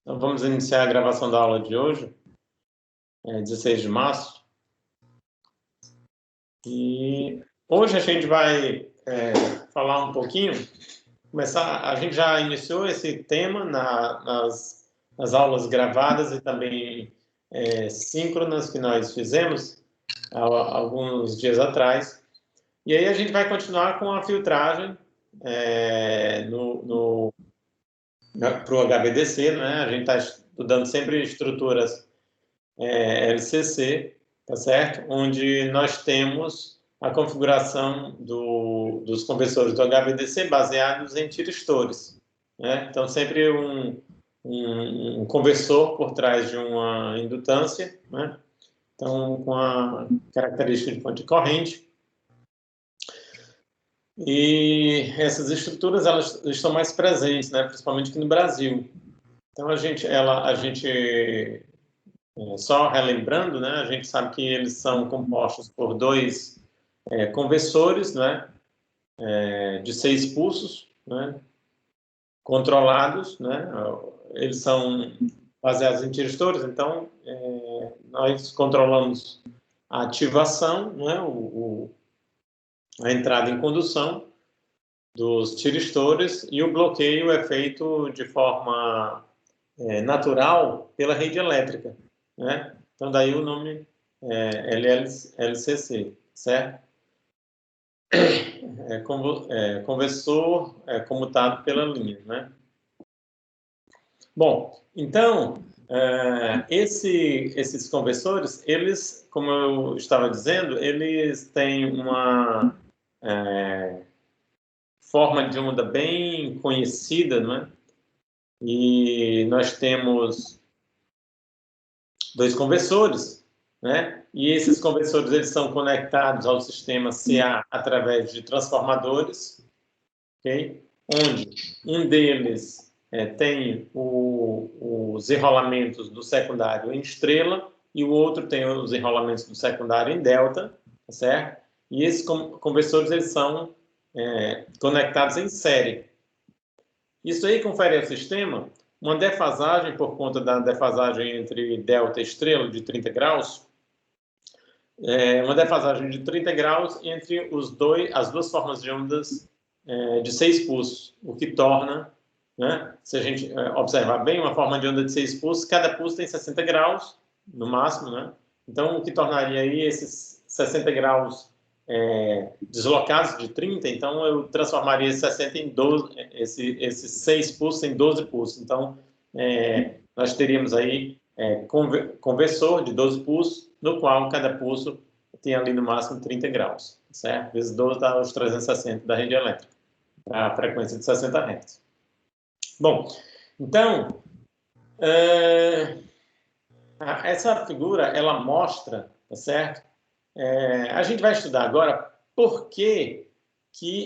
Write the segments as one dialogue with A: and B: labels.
A: Então, vamos iniciar a gravação da aula de hoje, 16 de março. E hoje a gente vai falar um pouquinho, a gente já iniciou esse tema nas aulas gravadas e também síncronas que nós fizemos alguns dias atrás. E aí a gente vai continuar com a filtragem para o HVDC, né? A gente está estudando sempre estruturas LCC, tá certo? Onde nós temos a configuração dos conversores do HVDC baseados em tiristores, né? Então, sempre um conversor por trás de uma indutância, né? Então, com a característica de fonte de corrente. E essas estruturas, elas estão mais presentes, né? Principalmente aqui no Brasil. Então, só relembrando, né, a gente sabe que eles são compostos por dois conversores, né, de 6 pulsos, né, controlados, né, eles são baseados em tiristores, então nós controlamos a ativação, né, a entrada em condução dos tiristores, e o bloqueio é feito de forma natural pela rede elétrica, né? Então, daí o nome LCC, certo? Conversor comutado pela linha, né? Bom, então, esses conversores, eles, como eu estava dizendo, eles têm uma forma de onda bem conhecida, né? E nós temos dois conversores, né? E esses conversores, eles são conectados ao sistema CA através de transformadores, ok? Onde um deles tem os enrolamentos do secundário em estrela e o outro tem os enrolamentos do secundário em delta, tá certo? E esses conversores, eles são conectados em série. Isso aí confere ao sistema uma defasagem por conta da defasagem entre delta e estrela de 30 graus, uma defasagem de 30 graus entre as duas formas de ondas de 6 pulsos, o que torna, né, se a gente observar bem, uma forma de onda de 6 pulsos, cada pulso tem 60 graus, no máximo, né? Então, o que tornaria aí esses 60 graus deslocados de 30, então eu transformaria esse 60 em 12, esses 6 pulsos em 12 pulsos. Então, nós teríamos aí conversor de 12 pulsos, no qual cada pulso tem ali no máximo 30 graus, certo? Vezes 12 dá os 360 da rede elétrica, a frequência de 60 Hz. Bom, então, essa figura, ela mostra, tá certo? A gente vai estudar agora por que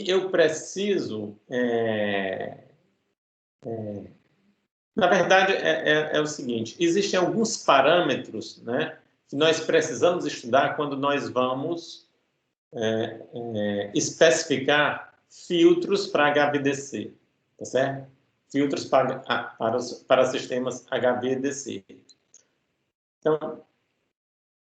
A: eu preciso... na verdade, é o seguinte, existem alguns parâmetros, né, que nós precisamos estudar quando nós vamos especificar filtros para HVDC, tá certo? Filtros para sistemas HVDC. Então,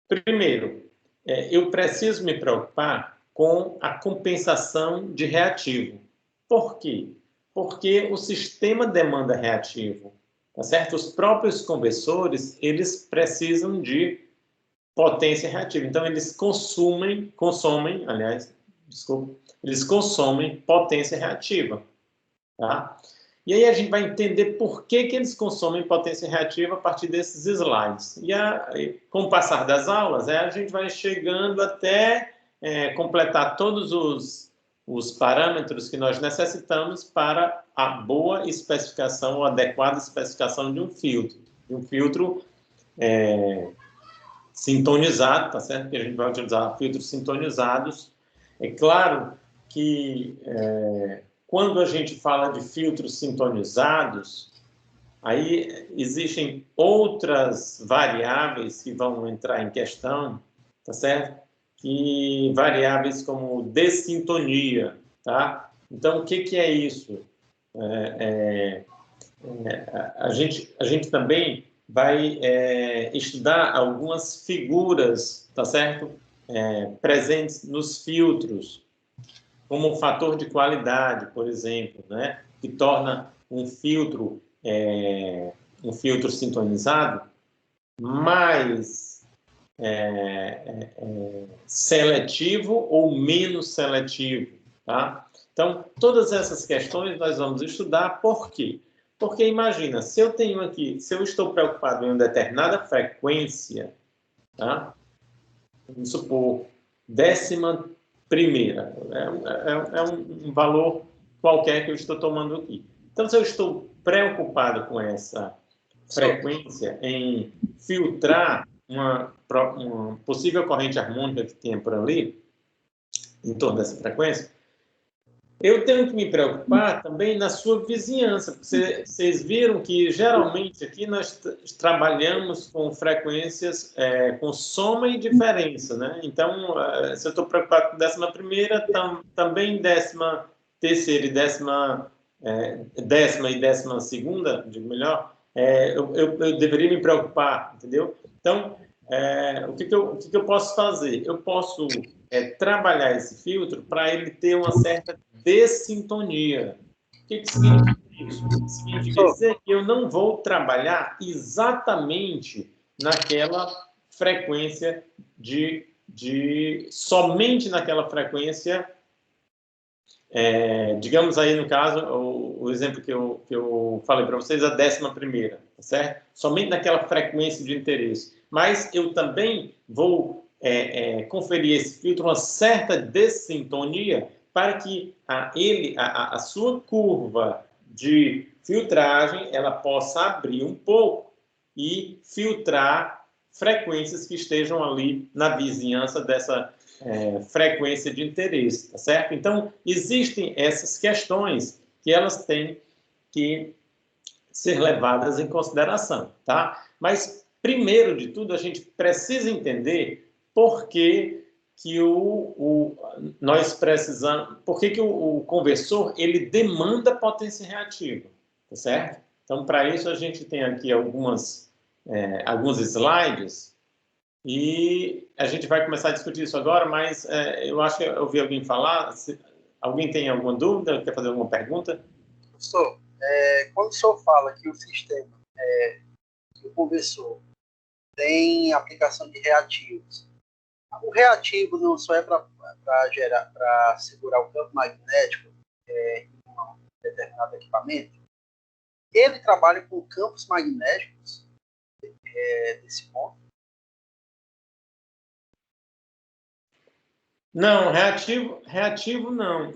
A: primeiro, eu preciso me preocupar com a compensação de reativo. Por quê? Porque o sistema demanda reativo, tá certo? Os próprios conversores, eles precisam de potência reativa. Então, eles consomem potência reativa, tá? E aí a gente vai entender por que eles consomem potência reativa a partir desses slides. E com o passar das aulas, a gente vai chegando até completar todos os parâmetros que nós necessitamos para a boa especificação ou adequada especificação de um filtro. De um filtro sintonizado, tá certo? Que a gente vai utilizar filtros sintonizados. É claro que quando a gente fala de filtros sintonizados, aí existem outras variáveis que vão entrar em questão, tá certo? Que variáveis como dessintonia, tá? Então, o que é isso? a gente também vai estudar algumas figuras, tá certo? Presentes nos filtros, como um fator de qualidade, por exemplo, né? Que torna um filtro sintonizado mais seletivo ou menos seletivo, tá? Então, todas essas questões nós vamos estudar. Por quê? Porque imagina, se eu estou preocupado em uma determinada frequência, tá? Vamos supor, 11ª, é um valor qualquer que eu estou tomando aqui. Então, se eu estou preocupado com essa frequência em filtrar uma possível corrente harmônica que tenha por ali, em torno dessa frequência, eu tenho que me preocupar também na sua vizinhança. Vocês viram que, geralmente, aqui nós trabalhamos com frequências com soma e diferença, né? Então, se eu estou preocupado com 11ª, também 13ª e 12ª, digo melhor, eu deveria me preocupar, entendeu? Então, o que eu posso fazer? Eu posso trabalhar esse filtro para ele ter uma certa dessintonia. O que significa isso? Significa dizer que eu não vou trabalhar exatamente naquela frequência somente naquela frequência, digamos aí no caso, o exemplo que eu falei para vocês, a 11ª, tá certo? Somente naquela frequência de interesse. Mas eu também vou conferir esse filtro uma certa dessintonia para que a sua curva de filtragem ela possa abrir um pouco e filtrar frequências que estejam ali na vizinhança dessa frequência de interesse, tá certo? Então, existem essas questões que elas têm que ser levadas em consideração, tá? Mas, primeiro de tudo, a gente precisa entender por que nós precisamos, por que o conversor ele demanda potência reativa, tá certo? Então, para isso, a gente tem aqui alguns slides e a gente vai começar a discutir isso agora, mas eu acho que eu ouvi alguém falar. Alguém tem alguma dúvida? Quer fazer alguma pergunta?
B: Professor, quando o senhor fala que o sistema, que o conversor tem aplicação de reativos, o reativo não só é para segurar o campo magnético em um determinado equipamento, ele trabalha com campos magnéticos desse ponto?
A: Não, reativo não.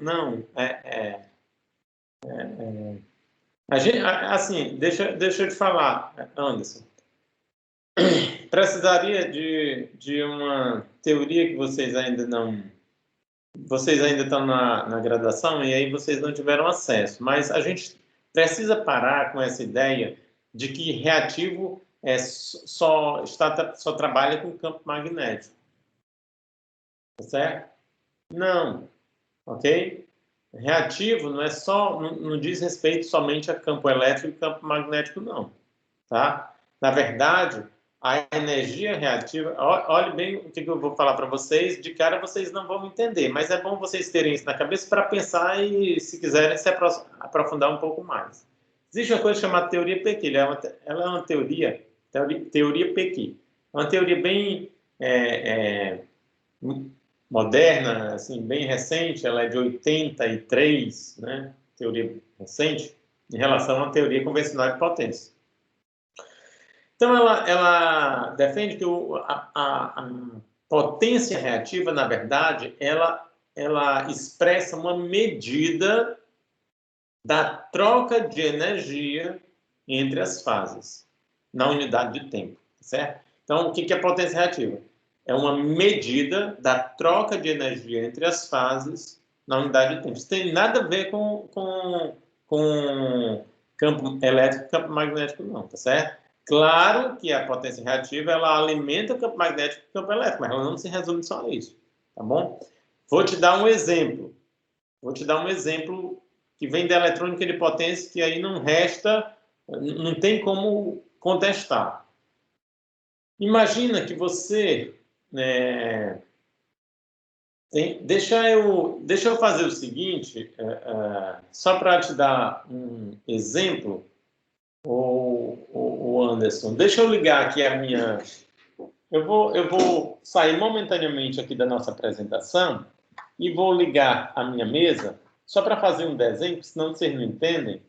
A: Assim, deixa eu te falar, Anderson. Precisaria de uma teoria que vocês ainda estão na graduação e aí vocês não tiveram acesso. Mas a gente precisa parar com essa ideia de que reativo só trabalha com campo magnético. Tá certo? Não. Ok? Reativo não diz respeito somente a campo elétrico e campo magnético, não. Tá? Na verdade, a energia reativa... Olhe bem o que eu vou falar para vocês. De cara, vocês não vão entender, mas é bom vocês terem isso na cabeça para pensar e, se quiserem, se aprofundar um pouco mais. Existe uma coisa chamada teoria Pequet. Ela é uma teoria Pequet. É uma teoria bem moderna, assim, bem recente. Ela é de 83, né? Teoria recente, em relação à teoria convencional de potência. Então, ela defende que a potência reativa, na verdade, ela expressa uma medida da troca de energia entre as fases, na unidade de tempo, certo? Então, o que é potência reativa? É uma medida da troca de energia entre as fases na unidade de tempo. Isso tem nada a ver com campo elétrico e campo magnético, não, tá certo? Claro que a potência reativa, ela alimenta o campo magnético e o campo elétrico, mas ela não se resume só a isso, tá bom? Vou te dar um exemplo. que vem da eletrônica de potência, que aí não resta Não tem como contestar. Imagina que você... deixa eu fazer o seguinte, só para te dar um exemplo, o Anderson. Deixa eu ligar aqui a minha... Eu vou sair momentaneamente aqui da nossa apresentação e vou ligar a minha mesa só para fazer um desenho, porque senão vocês não entendem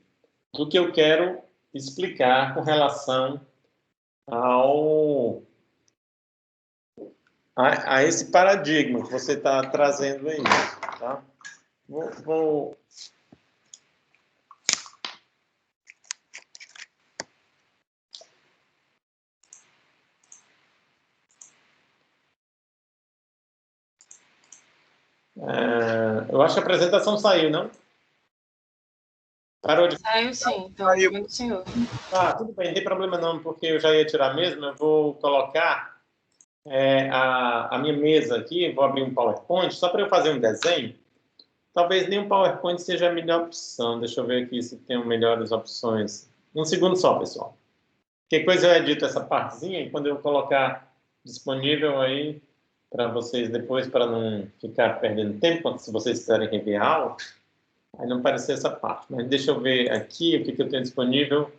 A: do que eu quero explicar com relação a esse paradigma que você está trazendo aí, tá? Eu acho que a apresentação saiu, não? Parou de...
C: Saiu sim, então,
B: Saiu.
C: senhor.
A: Tudo bem, não tem problema não, porque eu já ia tirar mesmo. Eu vou colocar a minha mesa aqui, vou abrir um PowerPoint, só para eu fazer um desenho. Talvez nem um PowerPoint seja a melhor opção. Deixa eu ver aqui se tem melhores opções. Um segundo só, pessoal. Que coisa eu edito essa partezinha e quando eu colocar disponível aí para vocês depois, para não ficar perdendo tempo, se vocês quiserem rever a aula, aí não aparecer essa parte. Mas deixa eu ver aqui o que eu tenho disponível.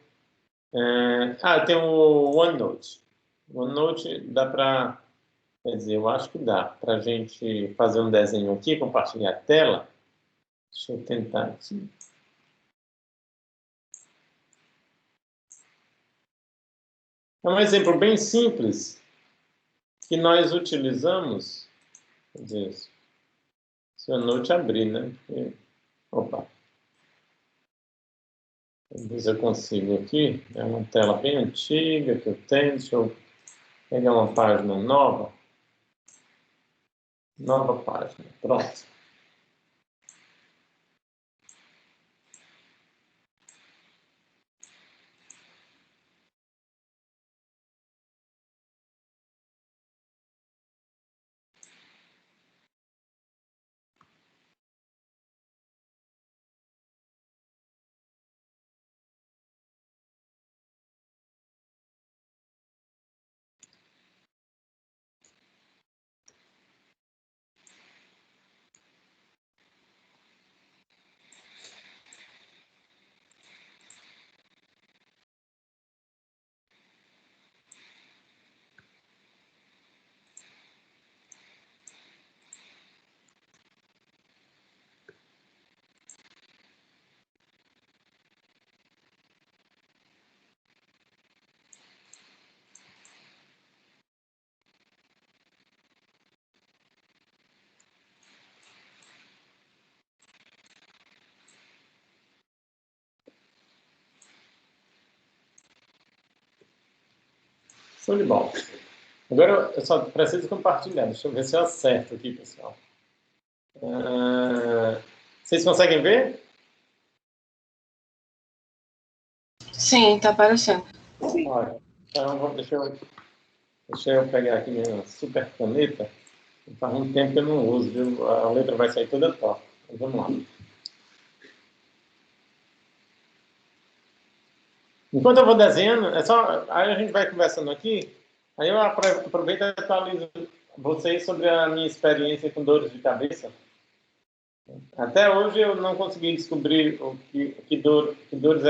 A: Eu tenho o OneNote. O OneNote dá para... Quer dizer, eu acho que dá para a gente fazer um desenho aqui, compartilhar a tela. Deixa eu tentar aqui. É um exemplo bem simples que nós utilizamos. Quer dizer, se o Note abrir, né? Opa! Vamos ver se eu consigo aqui. É uma tela bem antiga que eu tenho. Deixa eu pegar uma página nova. Nova página. Pronto. Show de bola. Agora eu só preciso compartilhar. Deixa eu ver se eu acerto aqui, pessoal. Vocês conseguem ver?
C: Sim, está aparecendo.
A: Olha, então deixa eu pegar aqui minha super caneta. Faz um tempo que eu não uso, viu? A letra vai sair toda torta. Então, vamos lá. Enquanto eu vou desenhando, aí a gente vai conversando aqui, aí eu aproveito e atualizo vocês sobre a minha experiência com dores de cabeça. Até hoje eu não consegui descobrir que dores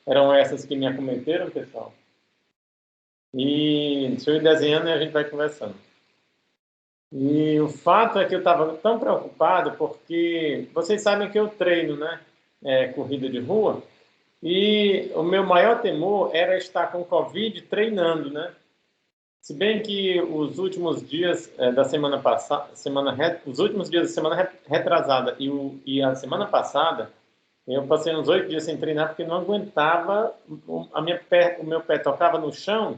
A: eram essas que me acometeram, pessoal. E deixa eu ir desenhando e a gente vai conversando. E o fato é que eu estava tão preocupado porque vocês sabem que eu treino, né? Corrida de rua. E o meu maior temor era estar com Covid treinando, né? Se bem que os últimos dias da semana passada, os últimos dias da semana retrasada e a semana passada, eu passei uns 8 dias sem treinar porque não aguentava, o meu pé tocava no chão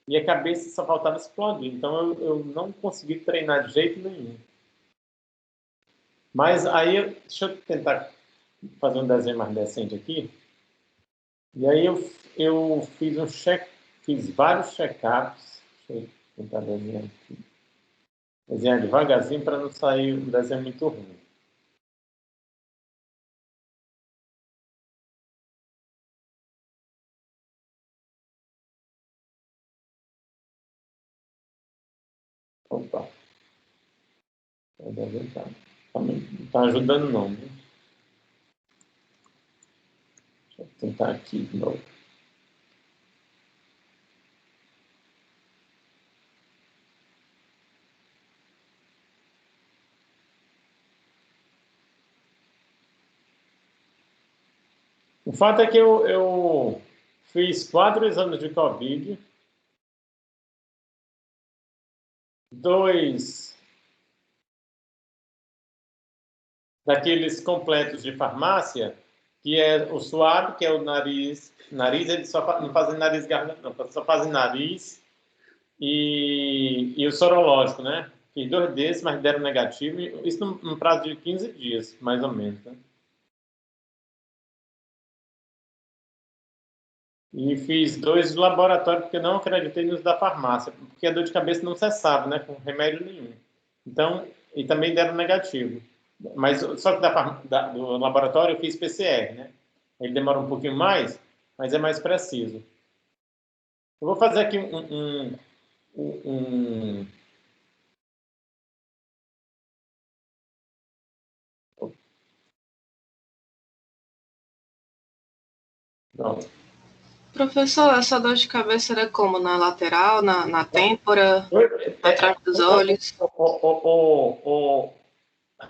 A: e a cabeça só faltava explodir. Então eu não consegui treinar de jeito nenhum. Mas aí, deixa eu tentar fazer um desenho mais decente aqui. E aí eu fiz vários check-ups. Deixa eu tentar desenhar aqui. Desenhar devagarzinho para não sair um desenho muito ruim. Opa. Não está ajudando, não. Né? Deixa eu tentar aqui de novo. O fato é que eu fiz 4 exames de Covid, 2 daqueles completos de farmácia, que é o suave, que é o nariz, eles só não fazem nariz garganta, não, só fazem nariz, e o sorológico, né? Fiz 2 desses, mas deram negativo, isso num prazo de 15 dias, mais ou menos, né? E fiz 2 do laboratório, porque não acreditei nos da farmácia, porque a dor de cabeça não cessava, né? Com remédio nenhum. Então, e também deram negativo. Mas só que do laboratório eu fiz PCR, né? Ele demora um pouquinho mais, mas é mais preciso. Eu vou fazer aqui Pronto.
C: Professor, essa dor de cabeça era como? Na lateral, na têmpora, atrás dos olhos?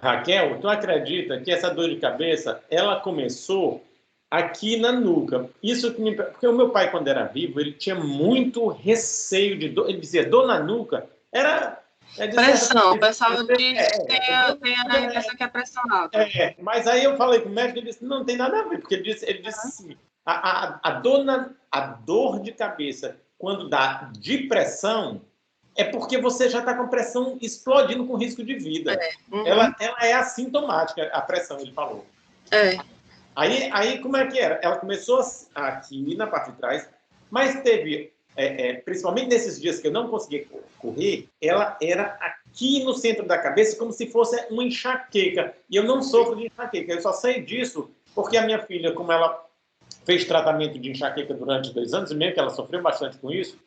A: Raquel, tu acredita que essa dor de cabeça, ela começou aqui na nuca? Isso que porque o meu pai, quando era vivo, ele tinha muito receio de dor. Ele dizia, dor na nuca era...
C: pressão, o pessoal diz que tem a impressão que é pressão alta.
A: Mas aí eu falei com o médico, ele disse, não tem nada a ver, porque ele disse assim, a dor de cabeça, quando dá de pressão, é porque você já está com pressão explodindo com risco de vida. Ela é assintomática, a pressão, ele falou. Aí como é que era? Ela começou aqui na parte de trás, mas teve, principalmente nesses dias que eu não conseguia correr, ela era aqui no centro da cabeça, como se fosse uma enxaqueca. E eu não sofro de enxaqueca, eu só sei disso porque a minha filha, como ela fez tratamento de enxaqueca durante 2 anos e meio, que ela sofreu bastante com isso,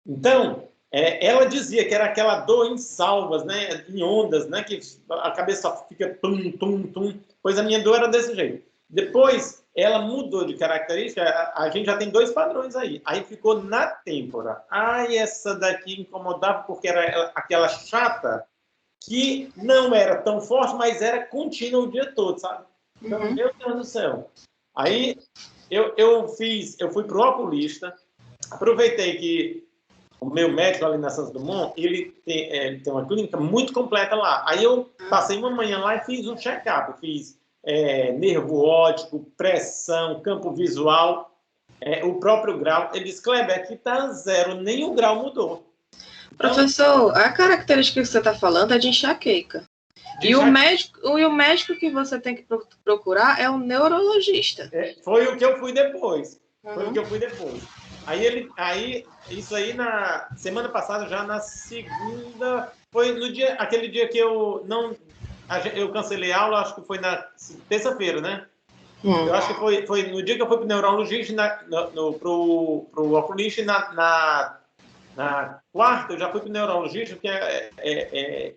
A: então... ela dizia que era aquela dor em salvas, né, em ondas, né, que a cabeça fica tum, tum, tum. Pois a minha dor era desse jeito. Depois, ela mudou de característica, a gente já tem 2 padrões aí. Aí ficou na têmpora. Essa daqui incomodava porque era aquela chata que não era tão forte, mas era contínua o dia todo, sabe? Então, meu Deus do céu. Aí, eu fui pro oculista, aproveitei que o meu médico ali na Santos Dumont, ele tem uma clínica muito completa lá. Aí eu passei uma manhã lá e fiz um check-up. Fiz nervo óptico, pressão, campo visual, o próprio grau. Ele disse, Kleber, aqui está 0, nem o grau mudou. Então,
C: professor, a característica que você está falando é de enxaqueca. E o médico que você tem que procurar é um neurologista.
A: Foi o que eu fui depois. Aí, isso aí na semana passada, já na segunda, foi no dia, aquele dia que eu cancelei a aula, acho que foi na terça-feira, né? Eu acho que foi no dia que eu fui pro neurologista, pro oculista, e na quarta eu já fui pro neurologista, que é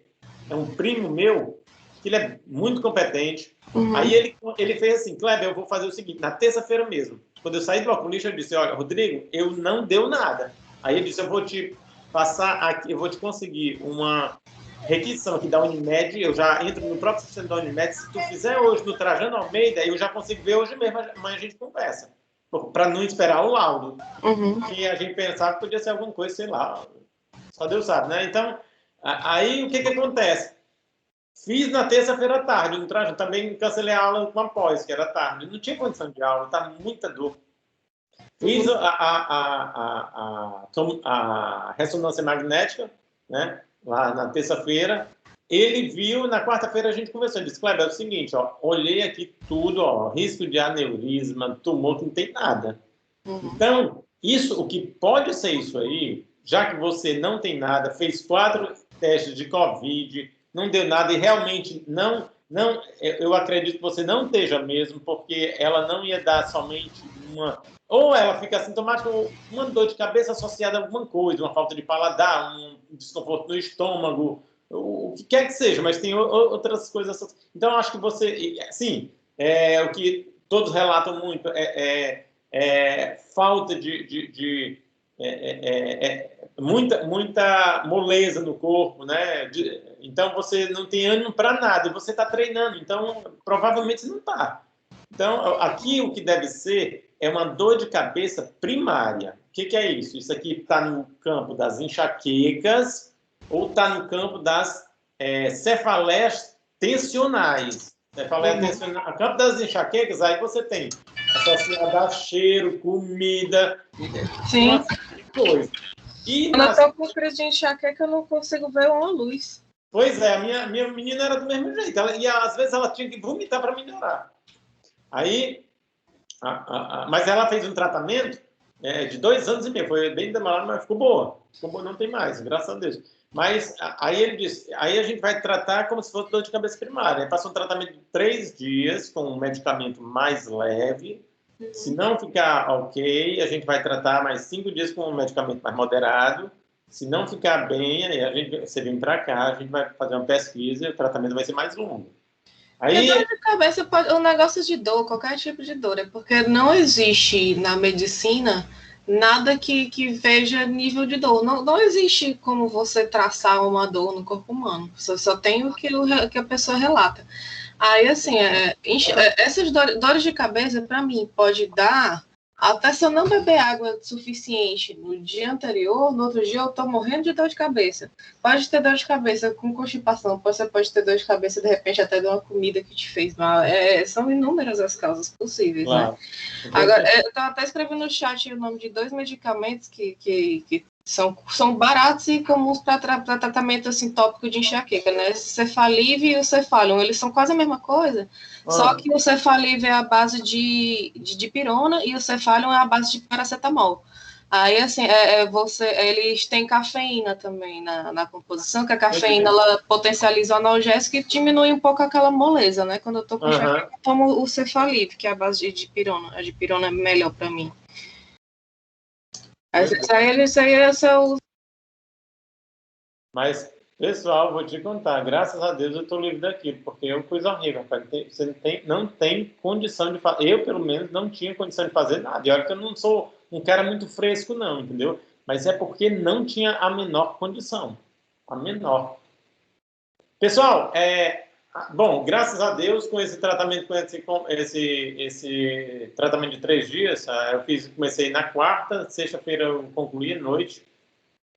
A: um primo meu, que ele é muito competente. Aí ele fez assim, Kleber, eu vou fazer o seguinte, na terça-feira mesmo, quando eu saí do oculista, eu disse, olha, Rodrigo, eu não deu nada. Aí ele disse, eu vou te passar aqui, eu vou te conseguir uma requisição aqui da Unimed, eu já entro no próprio sistema da Unimed, se tu fizer hoje no Trajano Almeida, eu já consigo ver hoje mesmo, amanhã a gente conversa. Para não esperar o laudo. Que a gente pensava que podia ser alguma coisa, sei lá, só Deus sabe, né? Então, aí o que acontece? Fiz na terça-feira à tarde, no Trajano, também cancelei a aula com a pós, que era tarde. Não tinha condição de aula, tá muita dor. Fiz a ressonância magnética, né, lá na terça-feira. Ele viu, na quarta-feira a gente conversou. Ele disse, Kleber, é o seguinte, ó, olhei aqui tudo, ó, risco de aneurisma, tumor, que não tem nada. Então, o que pode ser isso aí, já que você não tem nada, fez 4 testes de Covid, não deu nada e realmente não, eu acredito que você não esteja mesmo, porque ela não ia dar somente ou ela fica assintomática, ou uma dor de cabeça associada a alguma coisa, uma falta de paladar, um desconforto no estômago, o que quer que seja, mas tem outras coisas. Então, acho que você, sim, o que todos relatam muito é falta de muita moleza no corpo, né? Então, você não tem ânimo para nada, e você está treinando, então, provavelmente você não está. Então, aqui o que deve ser é uma dor de cabeça primária. O que é isso? Isso aqui está no campo das enxaquecas ou está no campo das cefaleias tensionais. Cefaleia tensional. No campo das enxaquecas, aí você tem associado a cheiro, comida,
C: Sim.
A: uma série de coisas. E
C: quando eu estou com crise de enxaqueca, eu não consigo ver uma luz.
A: Pois é, a minha menina era do mesmo jeito. E às vezes ela tinha que vomitar para melhorar. Aí, mas ela fez um tratamento de 2 anos e meio. Foi bem demorado, mas ficou boa. Ficou boa, não tem mais, graças a Deus. Mas aí ele disse, aí a gente vai tratar como se fosse dor de cabeça primária. Ele passou um tratamento de 3 dias com um medicamento mais leve. Se não ficar ok, a gente vai tratar mais 5 dias com um medicamento mais moderado. Se não ficar bem, aí você vem para cá, a gente vai fazer uma pesquisa e o tratamento vai ser mais longo. Aí,
C: dor de cabeça, o negócio de dor, qualquer tipo de dor, é porque não existe na medicina nada que veja nível de dor. Não existe como você traçar uma dor no corpo humano. Só tem o que a pessoa relata. Aí, assim, essas dores de cabeça, para mim, pode dar, até se eu não beber água suficiente no dia anterior, no outro dia eu tô morrendo de dor de cabeça. Pode ter dor de cabeça com constipação, você pode ter dor de cabeça, de repente, até de uma comida que te fez mal. São inúmeras as causas possíveis, claro, né? Agora, eu tava até escrevendo no chat o nome de 2 medicamentos que são baratos e comuns para tratamento assim, tópico de enxaqueca, né? Cefalive e o Cefalium, eles são quase a mesma coisa, só que o Cefalive é a base de dipirona e o Cefalium é a base de paracetamol. Aí, assim, eles têm cafeína também na composição, que a cafeína ela potencializa o analgésico e diminui um pouco aquela moleza, né? Quando eu tô com enxaqueca, eu tomo o Cefalive, que é a base de dipirona. A dipirona é melhor para mim.
A: Mas, pessoal, vou te contar, graças a Deus eu estou livre daquilo, porque é uma coisa horrível, cara. Você não tem condição de fazer, eu pelo menos não tinha condição de fazer nada, e olha que eu não sou um cara muito fresco não, entendeu? Mas é porque não tinha a menor condição, a menor. Pessoal, bom, graças a Deus, com esse tratamento, com esse tratamento de 3 dias, comecei na quarta, sexta-feira eu concluí à noite.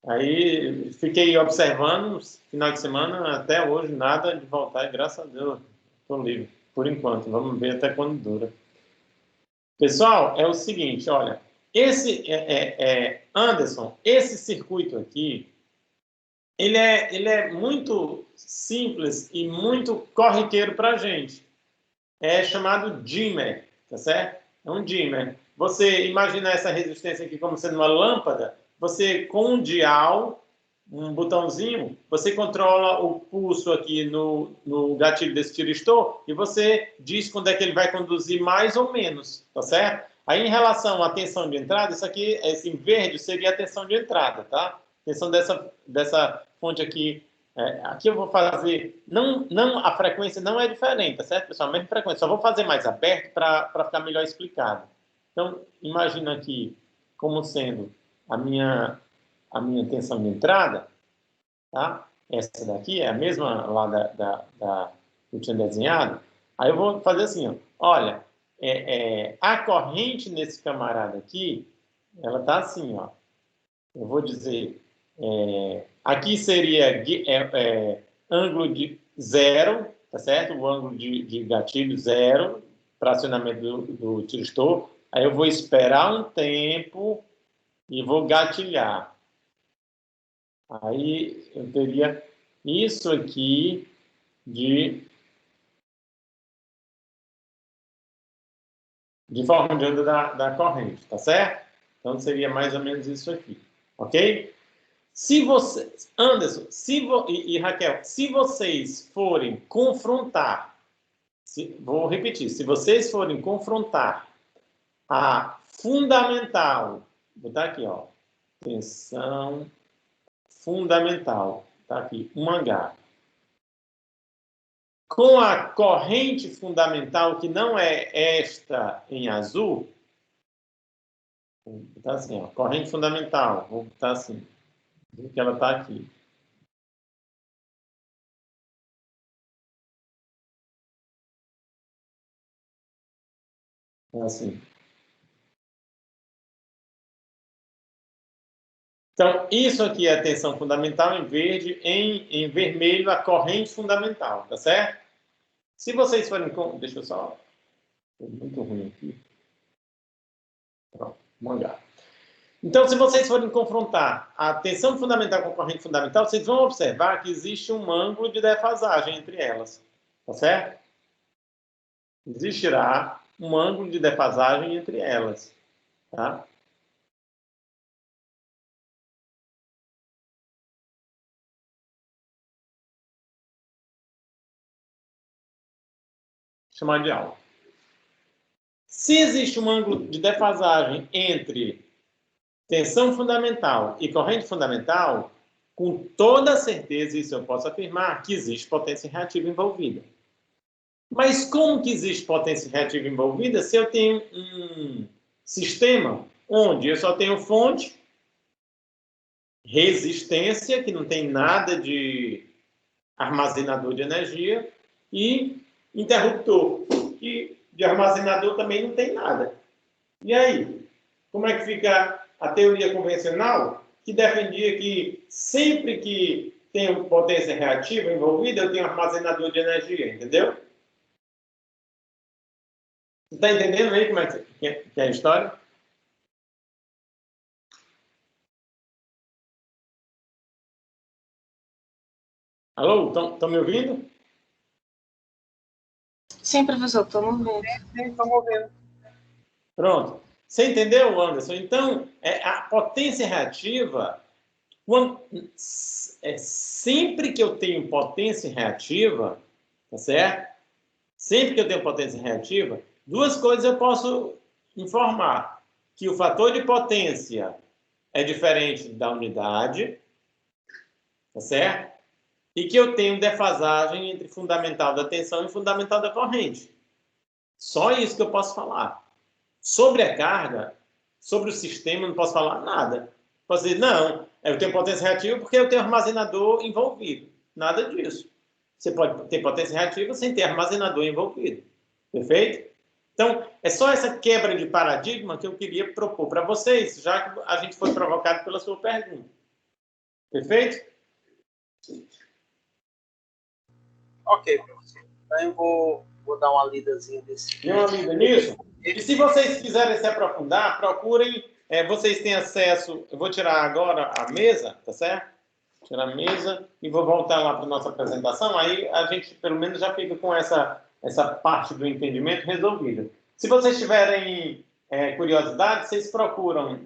A: Aí fiquei observando, final de semana, até hoje, nada de voltar, e graças a Deus, estou livre, por enquanto. Vamos ver até quando dura. Pessoal, é o seguinte, olha, Anderson, esse circuito aqui, ele é muito simples e muito corriqueiro para a gente. É chamado dimmer, tá certo? É um dimmer. Você imagina essa resistência aqui como sendo uma lâmpada, você com um dial, um botãozinho, você controla o pulso aqui no gatilho desse tiristor e você diz quando é que ele vai conduzir mais ou menos, tá certo? Aí em relação à tensão de entrada, isso aqui, esse em verde, seria a tensão de entrada, tá? Tensão dessa fonte aqui. Aqui eu vou fazer, a frequência não é diferente, tá certo, pessoal? A mesma frequência, só vou fazer mais aberto para ficar melhor explicado. Então, imagina aqui como sendo a minha tensão de entrada, tá? Essa daqui é a mesma lá que eu tinha desenhado. Aí eu vou fazer assim, ó. Olha, a corrente nesse camarada aqui, ela tá assim, ó. Eu vou dizer, aqui seria ângulo de 0, tá certo? O ângulo de gatilho 0, para acionamento do tiristor. Aí eu vou esperar um tempo e vou gatilhar. Aí eu teria isso aqui de forma de onda da corrente, tá certo? Então seria mais ou menos isso aqui, ok? Se vocês, Anderson, e Raquel, se vocês forem confrontar, vou repetir, se vocês forem confrontar a fundamental. Vou botar aqui, ó. Tensão fundamental. Tá aqui, 1H. Com a corrente fundamental, que não é esta em azul, vou botar assim, ó, corrente fundamental, vou botar assim, que ela está aqui. Assim. Então, isso aqui é a tensão fundamental em verde, em vermelho a corrente fundamental, tá certo? Se vocês forem... Deixa eu só... Foi muito ruim aqui. Pronto, mangá. Então, se vocês forem confrontar a tensão fundamental com a corrente fundamental, vocês vão observar que existe um ângulo de defasagem entre elas, tá certo? Existirá um ângulo de defasagem entre elas, tá? Chamar de aula. Se existe um ângulo de defasagem entre tensão fundamental e corrente fundamental, com toda certeza, isso eu posso afirmar, que existe potência reativa envolvida. Mas como que existe potência reativa envolvida se eu tenho um sistema onde eu só tenho fonte, resistência, que não tem nada de armazenador de energia, e interruptor, que de armazenador também não tem nada. E aí? Como é que fica a teoria convencional, que defendia que sempre que tem potência reativa envolvida, eu tenho armazenador de energia, entendeu? Você está entendendo aí como é que é a história? Alô? Estão me ouvindo?
C: Sim, professor, estou ouvindo.
B: Sim, estamos ouvindo.
A: Pronto. Você entendeu, Anderson? Então, a potência reativa, sempre que eu tenho potência reativa, tá certo? Sempre que eu tenho potência reativa, duas coisas eu posso informar. Que o fator de potência é diferente da unidade, tá certo? E que eu tenho defasagem entre fundamental da tensão e fundamental da corrente. Só isso que eu posso falar. Sobre a carga, sobre o sistema, eu não posso falar nada. Posso dizer, não, eu tenho potência reativa porque eu tenho armazenador envolvido. Nada disso. Você pode ter potência reativa sem ter armazenador envolvido. Perfeito? Então, é só essa quebra de paradigma que eu queria propor para vocês, já que a gente foi provocado pela sua pergunta. Perfeito?
B: Ok, professor. Então eu vou dar uma lidazinha desse.
A: Dê uma lida nisso? E se vocês quiserem se aprofundar, procurem. Vocês têm acesso. Eu vou tirar agora a mesa, tá certo? Tirar a mesa e vou voltar lá para a nossa apresentação. Aí a gente, pelo menos, já fica com essa parte do entendimento resolvida. Se vocês tiverem curiosidade, vocês procuram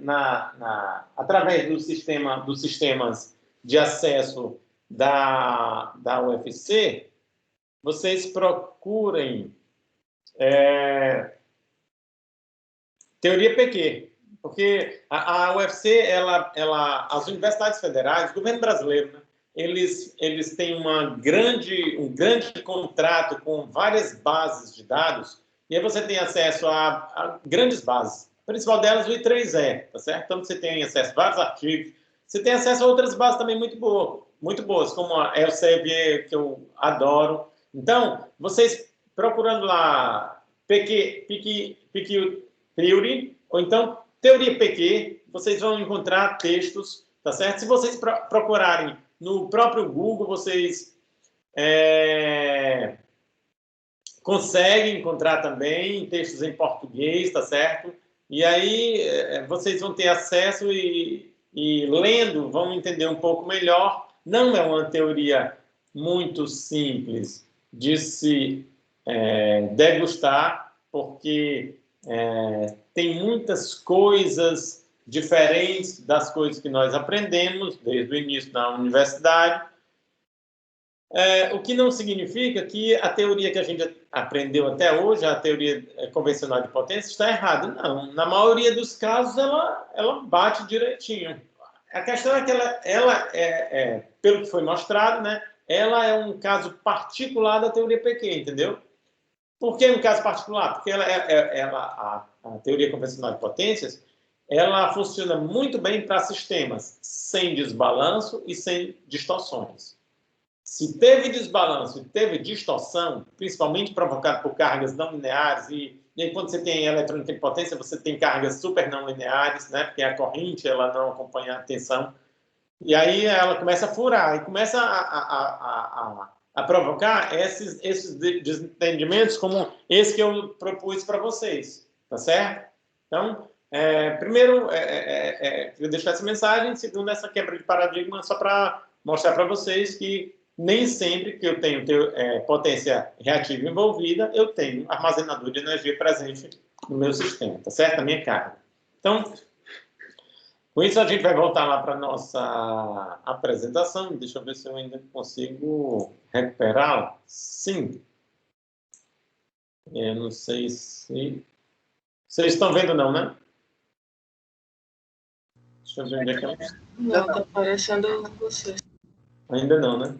A: através dos sistemas de acesso da UFC, vocês procurem teoria PQ, porque a UFC, as universidades federais, o governo brasileiro, né, eles têm um grande contrato com várias bases de dados, e aí você tem acesso a grandes bases, a principal delas o I3E, tá certo? Então você tem acesso a vários artigos, você tem acesso a outras bases também muito boas, como a Elsevier, que eu adoro. Então, vocês procurando lá PQ Theory, ou então Teoria PQ, vocês vão encontrar textos, tá certo? Se vocês procurarem no próprio Google, vocês conseguem encontrar também textos em português, tá certo? E aí vocês vão ter acesso e lendo, vão entender um pouco melhor. Não é uma teoria muito simples de se degustar, porque tem muitas coisas diferentes das coisas que nós aprendemos desde o início da universidade, O que não significa que a teoria que a gente aprendeu até hoje, a teoria convencional de potência, está errada. Não, na maioria dos casos ela bate direitinho. A questão é que ela pelo que foi mostrado, né, ela é um caso particular da teoria PQ, entendeu? Por que um caso particular? Porque a teoria convencional de potências, ela funciona muito bem para sistemas sem desbalanço e sem distorções. Se teve desbalanço e teve distorção, principalmente provocado por cargas não lineares, e aí quando você tem eletrônica de potência, você tem cargas super não lineares, né? Porque a corrente ela não acompanha a tensão, e aí ela começa a furar, e começa a provocar esses desentendimentos como esse que eu propus para vocês, tá certo? Então, primeiro, eu deixar essa mensagem, segundo, essa quebra de paradigma, só para mostrar para vocês que nem sempre que eu tenho potência reativa envolvida, eu tenho armazenador de energia presente no meu sistema, tá certo? A minha carga. Então, com isso a gente vai voltar lá para a nossa apresentação. Deixa eu ver se eu ainda consigo recuperá-la. Sim. Eu não sei se... Vocês estão vendo não, né? Deixa eu ver onde é que ela está.
C: Não, está aparecendo você.
A: Ainda não, né?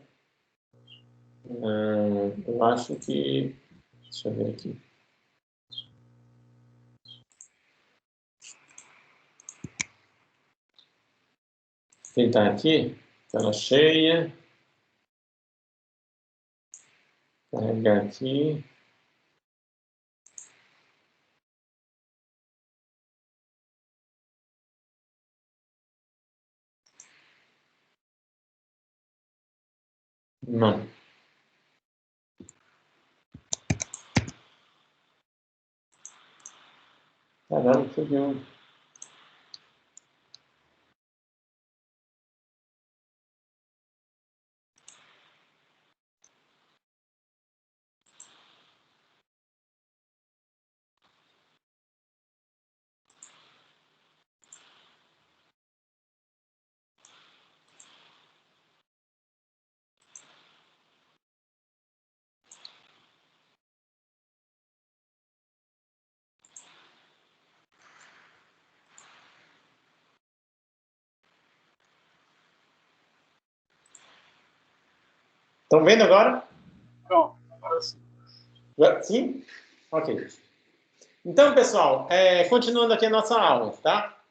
A: Eu acho que... Deixa eu ver aqui. Tentar aqui. Tela cheia. Carregar aqui. Não. Caramba, que deu. Estão vendo agora?
B: Pronto, agora sim.
A: Sim? Ok. Então, pessoal, continuando aqui a nossa aula, tá?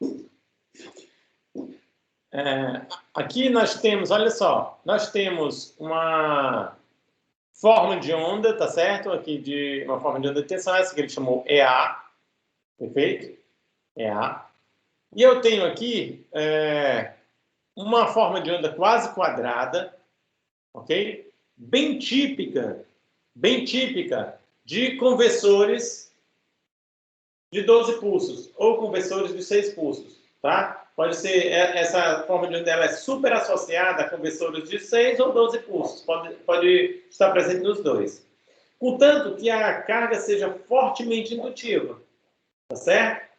A: Aqui nós temos, olha só, nós temos uma forma de onda, tá certo? Aqui de uma forma de onda de tensão, essa que ele chamou EA, perfeito? EA. E eu tenho aqui uma forma de onda quase quadrada, ok? Bem típica de conversores de 12 pulsos ou conversores de 6 pulsos, tá? Pode ser, essa forma de onda ela é super associada a conversores de 6 ou 12 pulsos, pode estar presente nos dois. Contanto que a carga seja fortemente indutiva, tá certo?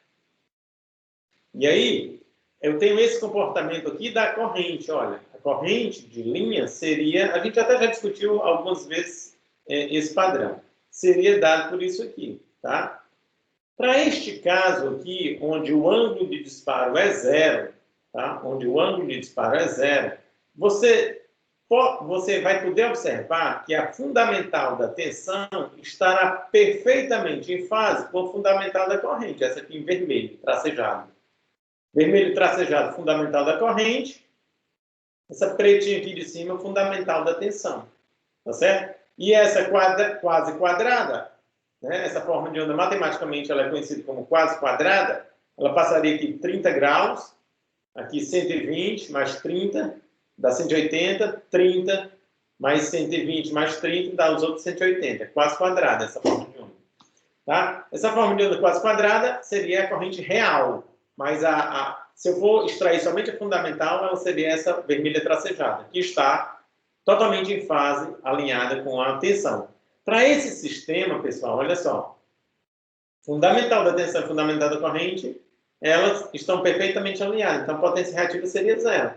A: E aí, eu tenho esse comportamento aqui da corrente, olha, a corrente de linha seria, a gente até já discutiu algumas vezes esse padrão, seria dado por isso aqui, tá? Para este caso aqui, onde o ângulo de disparo é zero, tá? Onde o ângulo de disparo é zero, você vai poder observar que a fundamental da tensão estará perfeitamente em fase com a fundamental da corrente, essa aqui em vermelho, tracejado. Vermelho tracejado, fundamental da corrente, essa pretinha aqui de cima, fundamental da tensão, tá certo? E essa quase quadrada, né? Essa forma de onda, matematicamente, ela é conhecida como quase quadrada. Ela passaria aqui 30 graus, aqui 120 mais 30, dá 180, 30 mais 120 mais 30, dá os outros 180. Quase quadrada essa forma de onda. Tá? Essa forma de onda quase quadrada seria a corrente real, mas se eu for extrair somente a fundamental, ela seria essa vermelha tracejada, que está totalmente em fase alinhada com a tensão. Para esse sistema, pessoal, olha só. Fundamental da tensão e fundamental da corrente, elas estão perfeitamente alinhadas. Então, a potência reativa seria zero.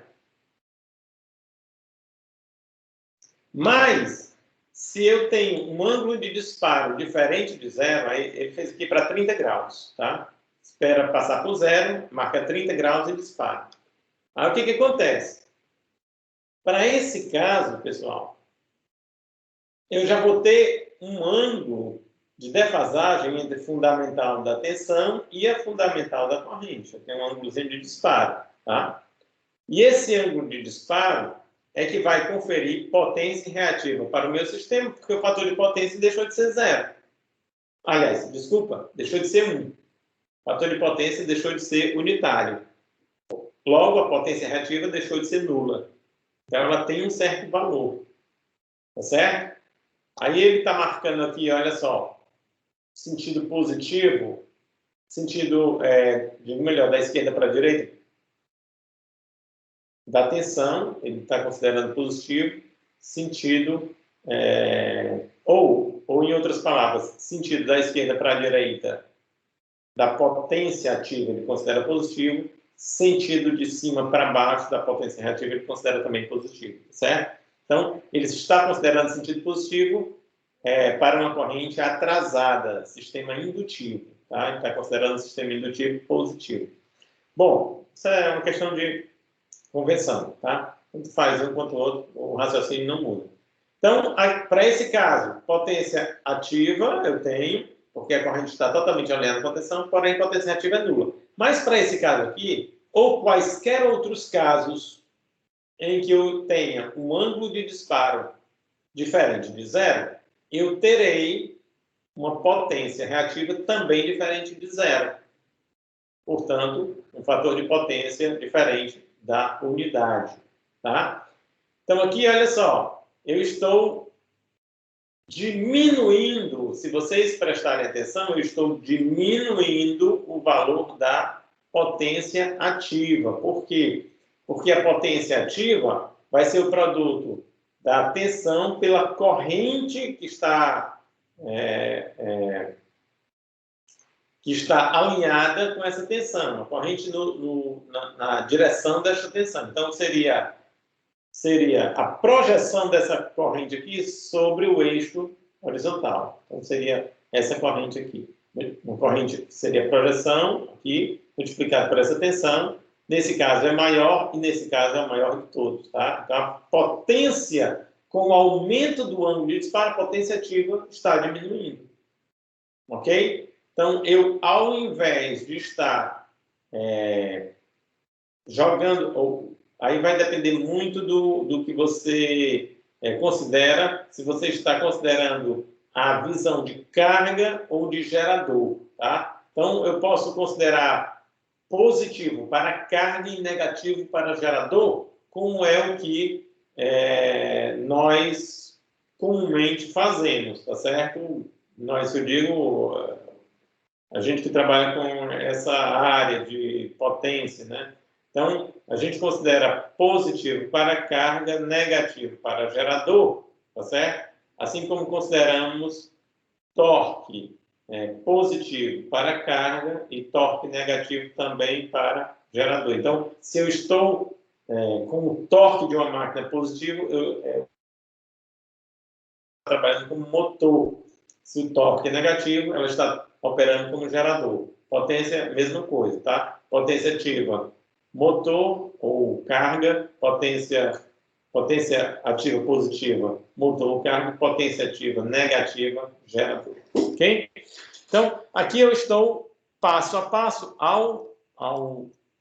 A: Mas, se eu tenho um ângulo de disparo diferente de zero, aí ele fez aqui para 30 graus, tá? Espera passar por zero, marca 30 graus e dispara. Aí o que acontece? Para esse caso, pessoal, eu já vou ter um ângulo de defasagem entre fundamental da tensão e a fundamental da corrente. Eu tenho um ângulozinho de disparo, tá? E esse ângulo de disparo é que vai conferir potência reativa para o meu sistema, porque o fator de potência deixou de ser zero. Aliás, desculpa, deixou de ser 1. O fator de potência deixou de ser unitário. Logo, a potência reativa deixou de ser nula. Então, ela tem um certo valor. Tá certo? Aí ele está marcando aqui, olha só, sentido positivo, sentido, digo melhor, da esquerda para a direita, da tensão, ele está considerando positivo, sentido, ou em outras palavras, sentido da esquerda para a direita, da potência ativa, ele considera positivo, sentido de cima para baixo da potência reativa, ele considera também positivo, certo? Então, ele está considerando sentido positivo para uma corrente atrasada, sistema indutivo, tá? Ele está considerando o sistema indutivo positivo. Bom, isso é uma questão de convenção, tá? Tanto faz um quanto o outro, o raciocínio não muda. Então, para esse caso, potência ativa eu tenho, porque a corrente está totalmente alinhada com a tensão, porém a potência reativa é nula. Mas para esse caso aqui, ou quaisquer outros casos em que eu tenha um ângulo de disparo diferente de zero, eu terei uma potência reativa também diferente de zero. Portanto, um fator de potência diferente da unidade, tá? Então, aqui, olha só, eu estou diminuindo, se vocês prestarem atenção, eu estou diminuindo o valor da potência ativa. Por quê? Porque a potência ativa vai ser o produto da tensão pela corrente que está alinhada com essa tensão, a corrente na direção dessa tensão. Então, seria a projeção dessa corrente aqui sobre o eixo horizontal. Então, seria essa corrente aqui. Uma corrente seria a projeção aqui, multiplicada por essa tensão. Nesse caso é maior e nesse caso é o maior de todos, tá? Então, a potência, com o aumento do ângulo de disparo, a potência ativa está diminuindo. Ok? Então, eu, ao invés de estar jogando, aí vai depender muito do que você considera, se você está considerando a visão de carga ou de gerador, tá? Então, eu posso considerar positivo para carga e negativo para gerador, como é o que nós comumente fazemos, tá certo? Nós, eu digo, a gente que trabalha com essa área de potência, né? Então, a gente considera positivo para carga, negativo para gerador, tá certo? Assim como consideramos torque positivo para carga e torque negativo também para gerador. Então, se eu estou com o torque de uma máquina positivo, eu estou trabalhando como motor. Se o torque é negativo, ela está operando como gerador. Potência, mesma coisa, tá? Potência ativa, motor ou carga, potência ativa positiva, motor ou carga, potência ativa negativa, gerador. Ok? Então, aqui eu estou passo a passo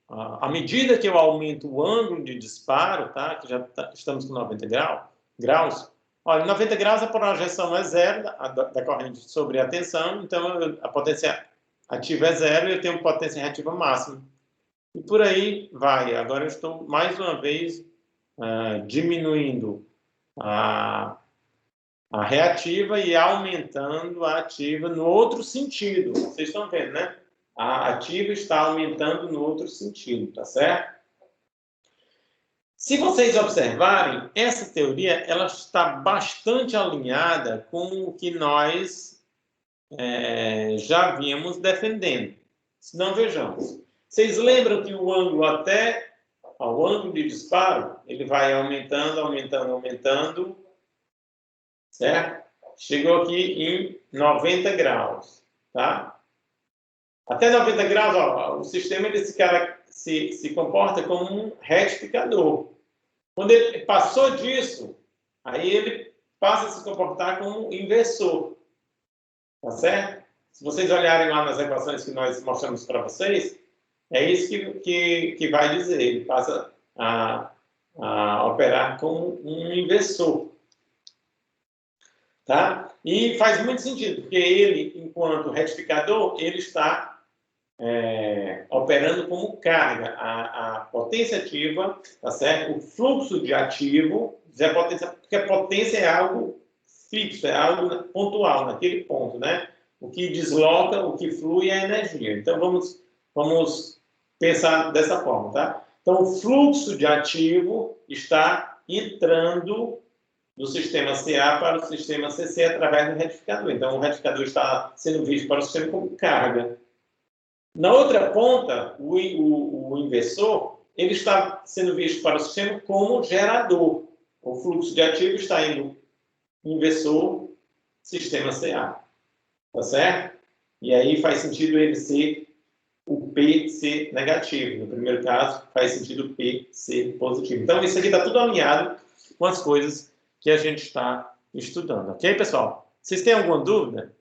A: à medida que eu aumento o ângulo de disparo, tá? Que já estamos com 90 graus. Olha, 90 graus a projeção é zero da corrente sobre a tensão, então a potência ativa é zero e eu tenho potência reativa máxima. E por aí vai. Agora eu estou, mais uma vez, diminuindo a reativa e aumentando a ativa no outro sentido. Vocês estão vendo, né? A ativa está aumentando no outro sentido, tá certo? Se vocês observarem, essa teoria ela está bastante alinhada com o que nós já vínhamos defendendo. Se não, vejamos. Vocês lembram que o ângulo ao ângulo de disparo, ele vai aumentando, aumentando, aumentando, certo? Chegou aqui em 90 graus, tá? Até 90 graus, ó, o sistema ele se comporta como um retificador. Quando ele passou disso, aí ele passa a se comportar como um inversor, tá certo? Se vocês olharem lá nas equações que nós mostramos para vocês, é isso que vai dizer. Ele passa a operar como um inversor. Tá? E faz muito sentido, porque ele, enquanto retificador, ele está operando como carga. A potência ativa, tá certo? O fluxo de ativo, porque a potência é algo fixo, é algo pontual, naquele ponto, né? O que desloca, o que flui é a energia. Então, vamos pensar dessa forma, tá? Então, o fluxo de ativo está entrando do sistema CA para o sistema CC através do retificador. Então, o retificador está sendo visto para o sistema como carga. Na outra ponta, o inversor, ele está sendo visto para o sistema como gerador. O fluxo de ativo está indo inversor, sistema CA. Tá certo? E aí faz sentido ele ser o P ser negativo. No primeiro caso, faz sentido o P ser positivo. Então, isso aqui está tudo alinhado com as coisas que a gente está estudando. Ok, pessoal? Vocês têm alguma dúvida?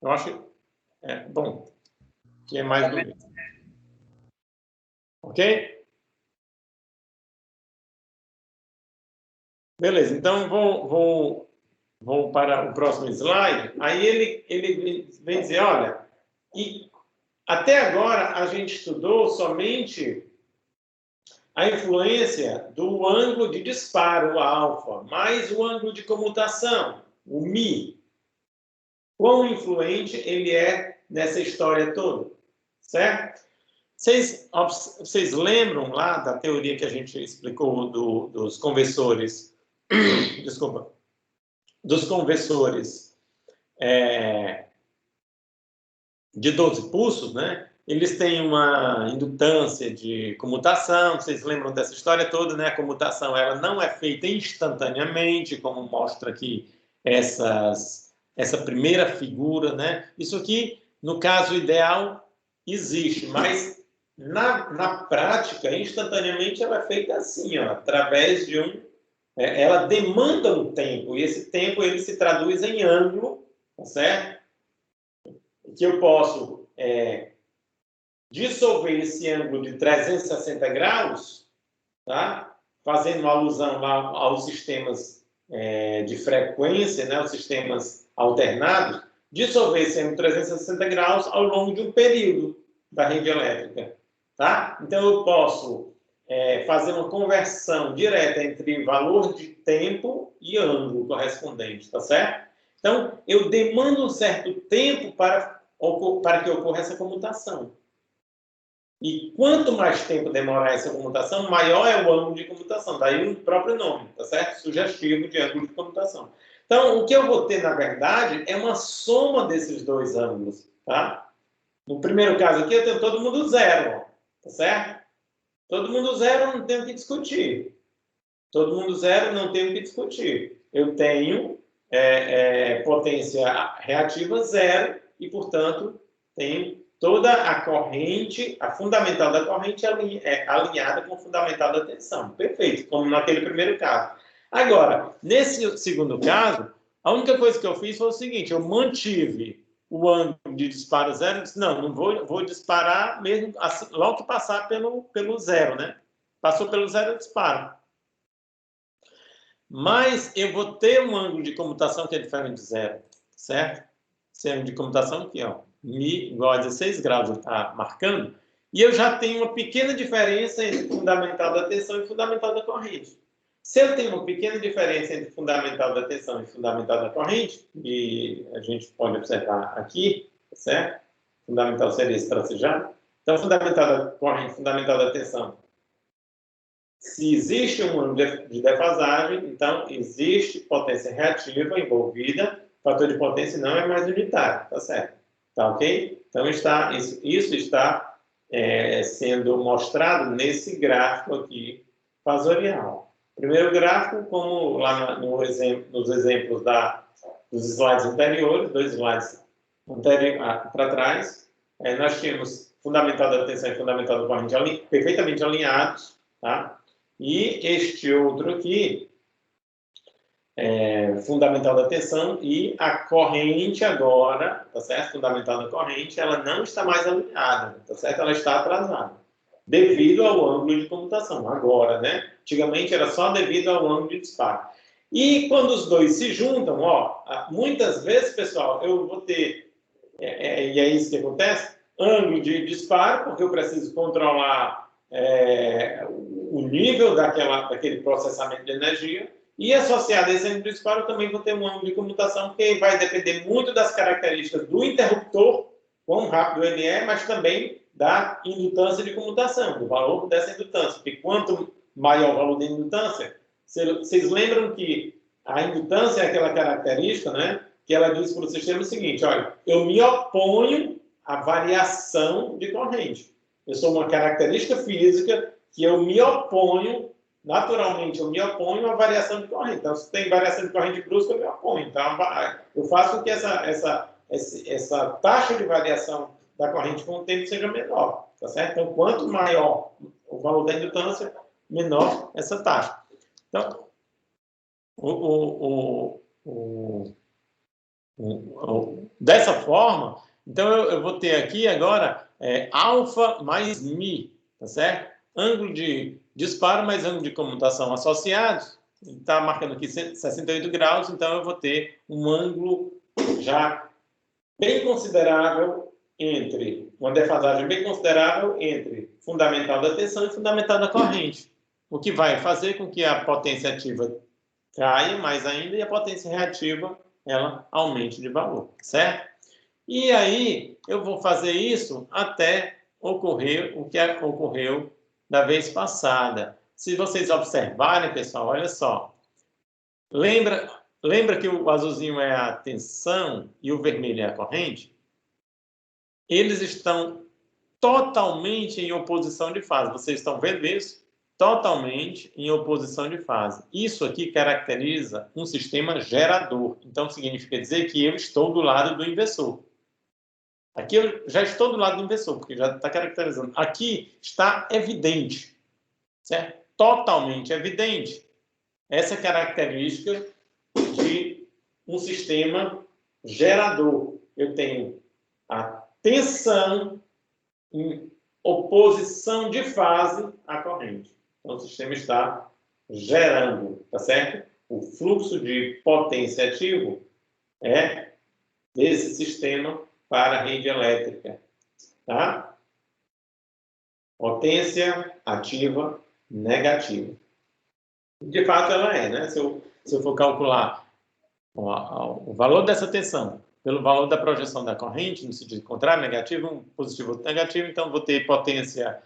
A: Eu acho que bom. Que é mais dúvida. Ok? Beleza, então vou para o próximo slide. Aí ele vem dizer, olha, e até agora a gente estudou somente a influência do ângulo de disparo, o alfa, mais o ângulo de comutação, o mi. Quão influente ele é nessa história toda, certo? Vocês lembram lá da teoria que a gente explicou dos conversores, desculpa, dos conversores de 12 pulsos, né? Eles têm uma indutância de comutação, vocês lembram dessa história toda, né? A comutação ela não é feita instantaneamente, como mostra aqui essa primeira figura, né? Isso aqui, no caso ideal, existe, mas na prática, instantaneamente, ela é feita assim, ó, através de ela demanda um tempo, e esse tempo ele se traduz em ângulo, tá certo? Que eu posso dissolver esse ângulo de 360 graus, tá? Fazendo uma alusão lá aos sistemas de frequência, né? Os sistemas alternados, dissolver esse ângulo de 360 graus ao longo de um período da rede elétrica. Tá? Então, eu posso fazer uma conversão direta entre valor de tempo e ângulo correspondente, tá certo? Então, eu demando um certo tempo para que ocorra essa comutação. E quanto mais tempo demorar essa comutação, maior é o ângulo de comutação. Daí o próprio nome, tá certo? Sugestivo de ângulo de comutação. Então, o que eu vou ter, na verdade, é uma soma desses dois ângulos, tá? No primeiro caso aqui, eu tenho todo mundo zero, tá certo? Todo mundo zero, não tenho o que discutir. Todo mundo zero, não tenho o que discutir. Eu tenho potência reativa zero e, portanto, tenho toda a corrente, a fundamental da corrente alinhada com o fundamental da tensão. Perfeito, como naquele primeiro caso. Agora, nesse segundo caso, a única coisa que eu fiz foi o seguinte, eu mantive o ângulo de disparo zero, disse, não vou disparar mesmo assim, logo que passar pelo zero, né? Passou pelo zero, eu disparo. Mas eu vou ter um ângulo de comutação que é diferente de zero, certo? Esse ângulo de comutação aqui, ó, mi igual a 16 graus, ele está marcando, e eu já tenho uma pequena diferença entre fundamental da tensão e fundamental da corrente. Se eu tenho uma pequena diferença entre fundamental da tensão e fundamental da corrente, e a gente pode observar aqui, certo? Fundamental seria esse tracejado. Então, fundamental da corrente, fundamental da tensão. Se existe um ângulo de defasagem, então existe potência reativa envolvida, o fator de potência não é mais unitário, tá certo? Tá ok? Então, isso está sendo mostrado nesse gráfico aqui fasorial. Primeiro gráfico, como lá nos exemplos dos slides anteriores, 2 slides para trás, nós tínhamos fundamental da tensão e fundamental da corrente perfeitamente alinhados, tá? E este outro aqui, fundamental da tensão e a corrente agora, tá certo? Fundamental da corrente, ela não está mais alinhada, tá certo? Ela está atrasada, devido ao ângulo de comutação. Agora, né? Antigamente era só devido ao ângulo de disparo. E quando os dois se juntam, ó, muitas vezes, pessoal, eu vou ter, e é isso que acontece, ângulo de disparo, porque eu preciso controlar o nível daquele processamento de energia, e associado a esse ângulo de disparo, eu também vou ter um ângulo de comutação, porque vai depender muito das características do interruptor, quão rápido ele é, mas também da indutância de comutação, do valor dessa indutância. Porque quanto maior o valor da indutância, vocês lembram que a indutância é aquela característica, né, que ela diz para o sistema o seguinte: olha, eu me oponho à variação de corrente. Eu sou uma característica física que eu me oponho, naturalmente, eu me oponho à variação de corrente. Então, se tem variação de corrente brusca, eu me oponho. Então, eu faço com que essa taxa de variação da corrente com o tempo seja menor, tá certo? Então, quanto maior o valor da indutância, menor essa taxa. Então, dessa forma, então eu vou ter aqui agora alfa mais mi, tá certo? Ângulo de disparo mais ângulo de comutação associados, está marcando aqui 68 graus, então eu vou ter um ângulo já bem considerável uma defasagem bem considerável entre fundamental da tensão e fundamental da corrente, o que vai fazer com que a potência ativa caia mais ainda e a potência reativa ela aumente de valor, certo? E aí eu vou fazer isso até ocorrer o que ocorreu da vez passada. Se vocês observarem, pessoal, olha só. Lembra que o azulzinho é a tensão e o vermelho é a corrente? Eles estão totalmente em oposição de fase. Vocês estão vendo isso? Totalmente em oposição de fase. Isso aqui caracteriza um sistema gerador. Então, significa dizer que eu estou do lado do inversor. Aqui eu já estou do lado do inversor, porque já está caracterizando. Aqui está evidente, certo? Totalmente evidente. Essa característica de um sistema gerador. Eu tenho a tensão em oposição de fase à corrente. Então, o sistema está gerando, tá certo? O fluxo de potência ativo é desse sistema para a rede elétrica, tá? Potência ativa negativa. De fato, ela é, né? Se eu for calcular o valor dessa tensão pelo valor da projeção da corrente, no sentido contrário, negativo, um positivo, outro negativo, então vou ter potência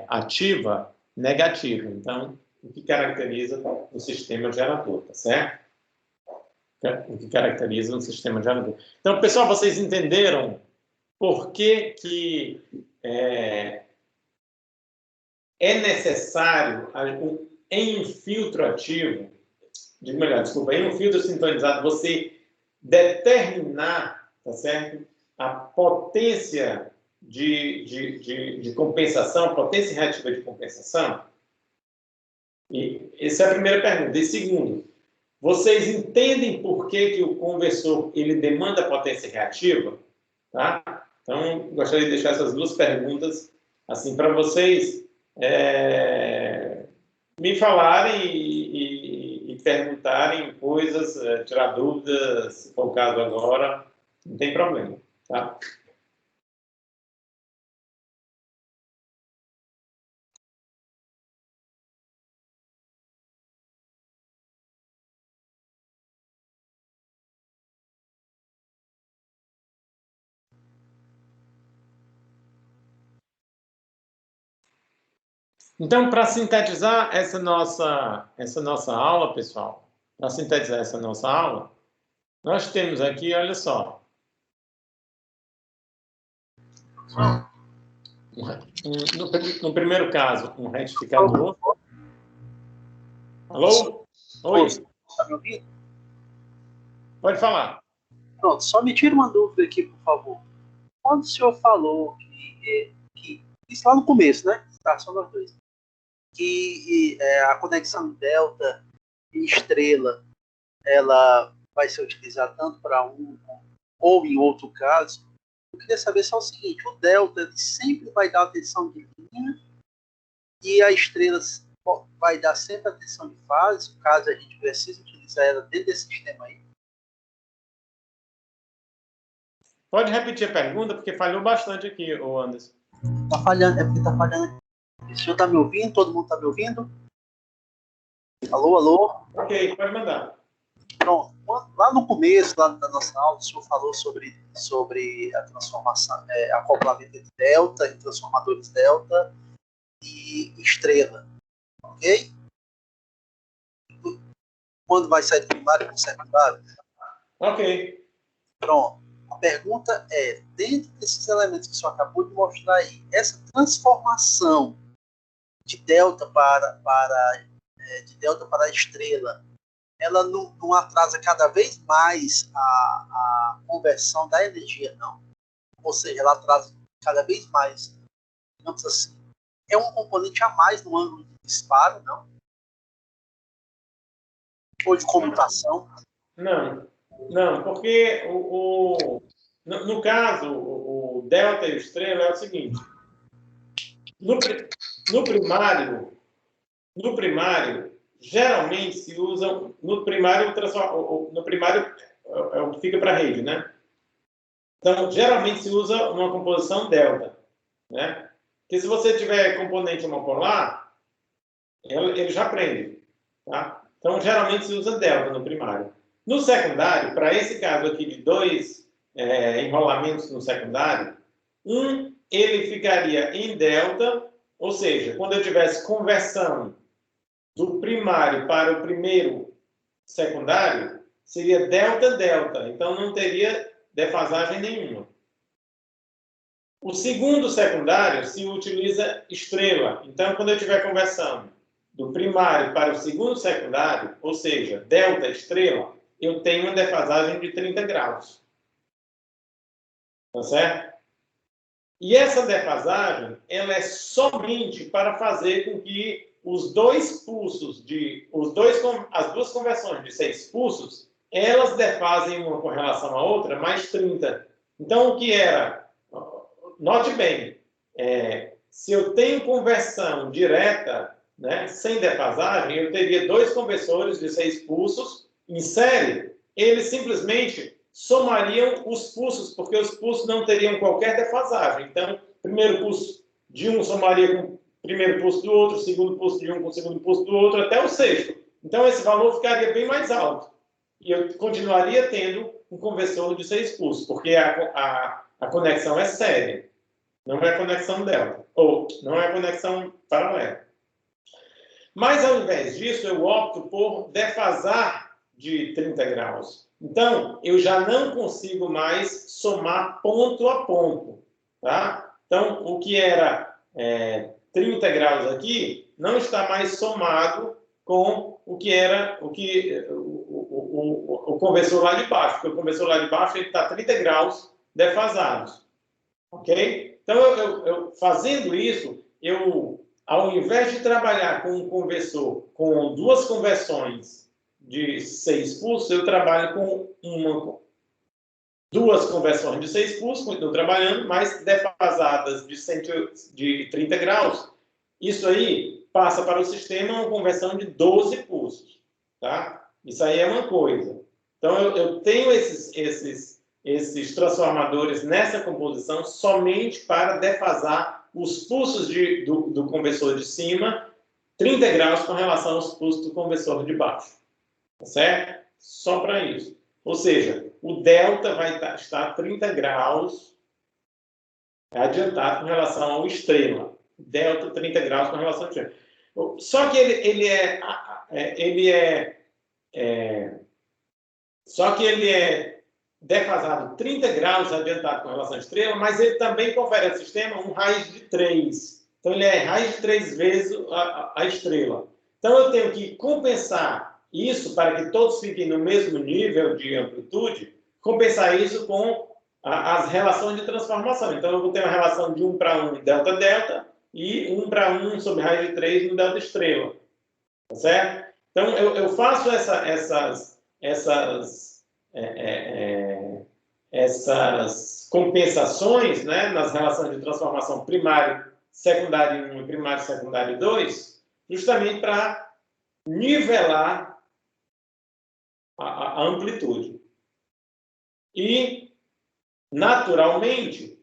A: ativa negativa. Então, o que caracteriza o sistema gerador, tá certo? O que caracteriza um sistema gerador. Então, pessoal, vocês entenderam por que é necessário em um filtro ativo, em um filtro sintonizado, você determinar, tá certo? A potência de compensação, a potência reativa de compensação? E essa é a primeira pergunta. E segundo, vocês entendem por que o conversor ele demanda potência reativa? Tá? Então, gostaria de deixar essas duas perguntas assim para vocês me falarem e perguntarem coisas, tirar dúvidas, se for o caso agora, não tem problema, tá? Então, para sintetizar essa nossa aula, pessoal, para sintetizar essa nossa aula, nós temos aqui, olha só, no primeiro caso, um retificador. Alô? Oi.
B: Está me ouvindo?
A: Pode falar.
B: Pronto, só me tira uma dúvida aqui, por favor. Quando o senhor falou que isso lá no começo, né? Tá, só nós dois. Que a conexão delta e estrela, ela vai ser utilizada tanto para um ou em outro caso. Eu queria saber só o seguinte: o delta ele sempre vai dar atenção de linha e a estrela vai dar sempre atenção de fase, caso a gente precise utilizar ela dentro desse sistema aí.
A: Pode repetir a pergunta, porque falhou bastante aqui, o Anderson.
B: Tá falhando, é porque tá falhando. O senhor tá me ouvindo? Todo mundo tá me ouvindo? Alô, alô?
A: Ok, pode mandar.
B: Pronto. Lá no começo, lá da nossa aula, o senhor falou sobre a transformação, acoplamento entre delta, e transformadores delta e estrela. Ok? Quando vai sair do primário para o secundário?
A: Ok.
B: Pronto. A pergunta é, dentro desses elementos que o senhor acabou de mostrar aí, essa transformação de delta para a estrela, ela não atrasa cada vez mais a conversão da energia, não. Ou seja, ela atrasa cada vez mais, digamos assim, é um componente a mais no ângulo de disparo, não? Ou de comutação?
A: Não, porque no caso, o delta e o estrela é o seguinte. No primário, geralmente se usam... No primário é o que fica para a rede, né? Então, geralmente se usa uma composição delta, né? Porque se você tiver componente homopolar, ele já prende, tá? Então, geralmente se usa delta no primário. No secundário, para esse caso aqui de dois enrolamentos no secundário, ele ficaria em delta, ou seja, quando eu tivesse conversão do primário para o primeiro secundário, seria delta-delta, então não teria defasagem nenhuma. O segundo secundário se utiliza estrela, então quando eu estiver conversando do primário para o segundo secundário, ou seja, delta-estrela, eu tenho uma defasagem de 30 graus. Tá certo? E essa defasagem, ela é somente para fazer com que os dois pulsos as duas conversões de 6 pulsos, elas defasem uma com relação à outra mais 30. Então, o que era? Note bem, se eu tenho conversão direta, né, sem defasagem, eu teria dois conversores de 6 pulsos em série, eles simplesmente somariam os pulsos, porque os pulsos não teriam qualquer defasagem. Então, primeiro pulso de um somaria com o primeiro pulso do outro, segundo pulso de um com o segundo pulso do outro, até o sexto. Então, esse valor ficaria bem mais alto. E eu continuaria tendo um conversor de 6 pulsos, porque a conexão é séria. Não é conexão delta, ou não é conexão paralela. Mas, ao invés disso, eu opto por defasar de 30 graus. Então, eu já não consigo mais somar ponto a ponto. Tá? Então, o que era 30 graus aqui, não está mais somado com o que era o conversor lá de baixo. Porque o conversor lá de baixo está 30 graus defasados. Ok? Então, eu fazendo isso, ao invés de trabalhar com um conversor com duas conversões de 6 pulsos, eu trabalho com duas conversões de 6 pulsos, continuo trabalhando, mas defasadas de 30 graus. Isso aí passa para o sistema uma conversão de 12 pulsos. Tá? Isso aí é uma coisa. Então, eu tenho esses transformadores nessa composição somente para defasar os pulsos do conversor de cima 30 graus com relação aos pulsos do conversor de baixo. Tá certo? Só para isso. Ou seja, o delta vai estar 30 graus adiantado com relação ao estrela. Delta 30 graus com relação ao estrela. Só que ele é defasado 30 graus adiantado com relação à estrela, mas ele também confere ao sistema um raiz de 3. Então, ele é raiz de 3 vezes a estrela. Então, eu tenho que compensar isso para que todos fiquem no mesmo nível de amplitude, compensar isso com as relações de transformação. Então, eu vou ter uma relação de 1 para 1 delta-delta e 1 para 1 sobre raiz de 3 no delta estrela. Tá certo? Então, eu faço essas compensações, né, nas relações de transformação primário, secundário 1 e primário, secundário 2, justamente para nivelar a amplitude. E, naturalmente,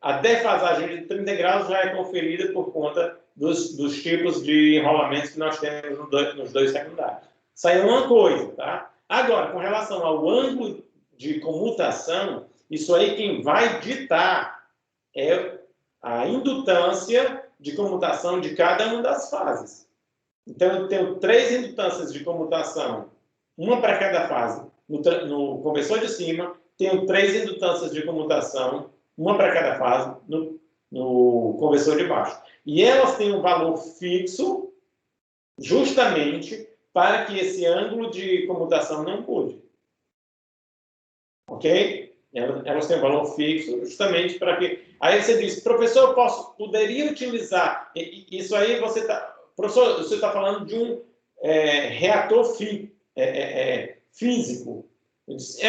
A: a defasagem de 30 graus já é conferida por conta dos tipos de enrolamentos que nós temos nos dois secundários. Isso aí é uma coisa, tá? Agora, com relação ao ângulo de comutação, isso aí quem vai ditar é a indutância de comutação de cada uma das fases. Então, eu tenho 3 indutâncias de comutação, uma para cada fase, no conversor de cima, tenho 3 indutâncias de comutação, uma para cada fase, no conversor de baixo. E elas têm um valor fixo, justamente para que esse ângulo de comutação não mude. Ok? Elas têm um valor fixo, justamente para que... Aí você diz, professor, poderia utilizar... Isso aí você está... Professor, você está falando de um reator físico. Eu disse,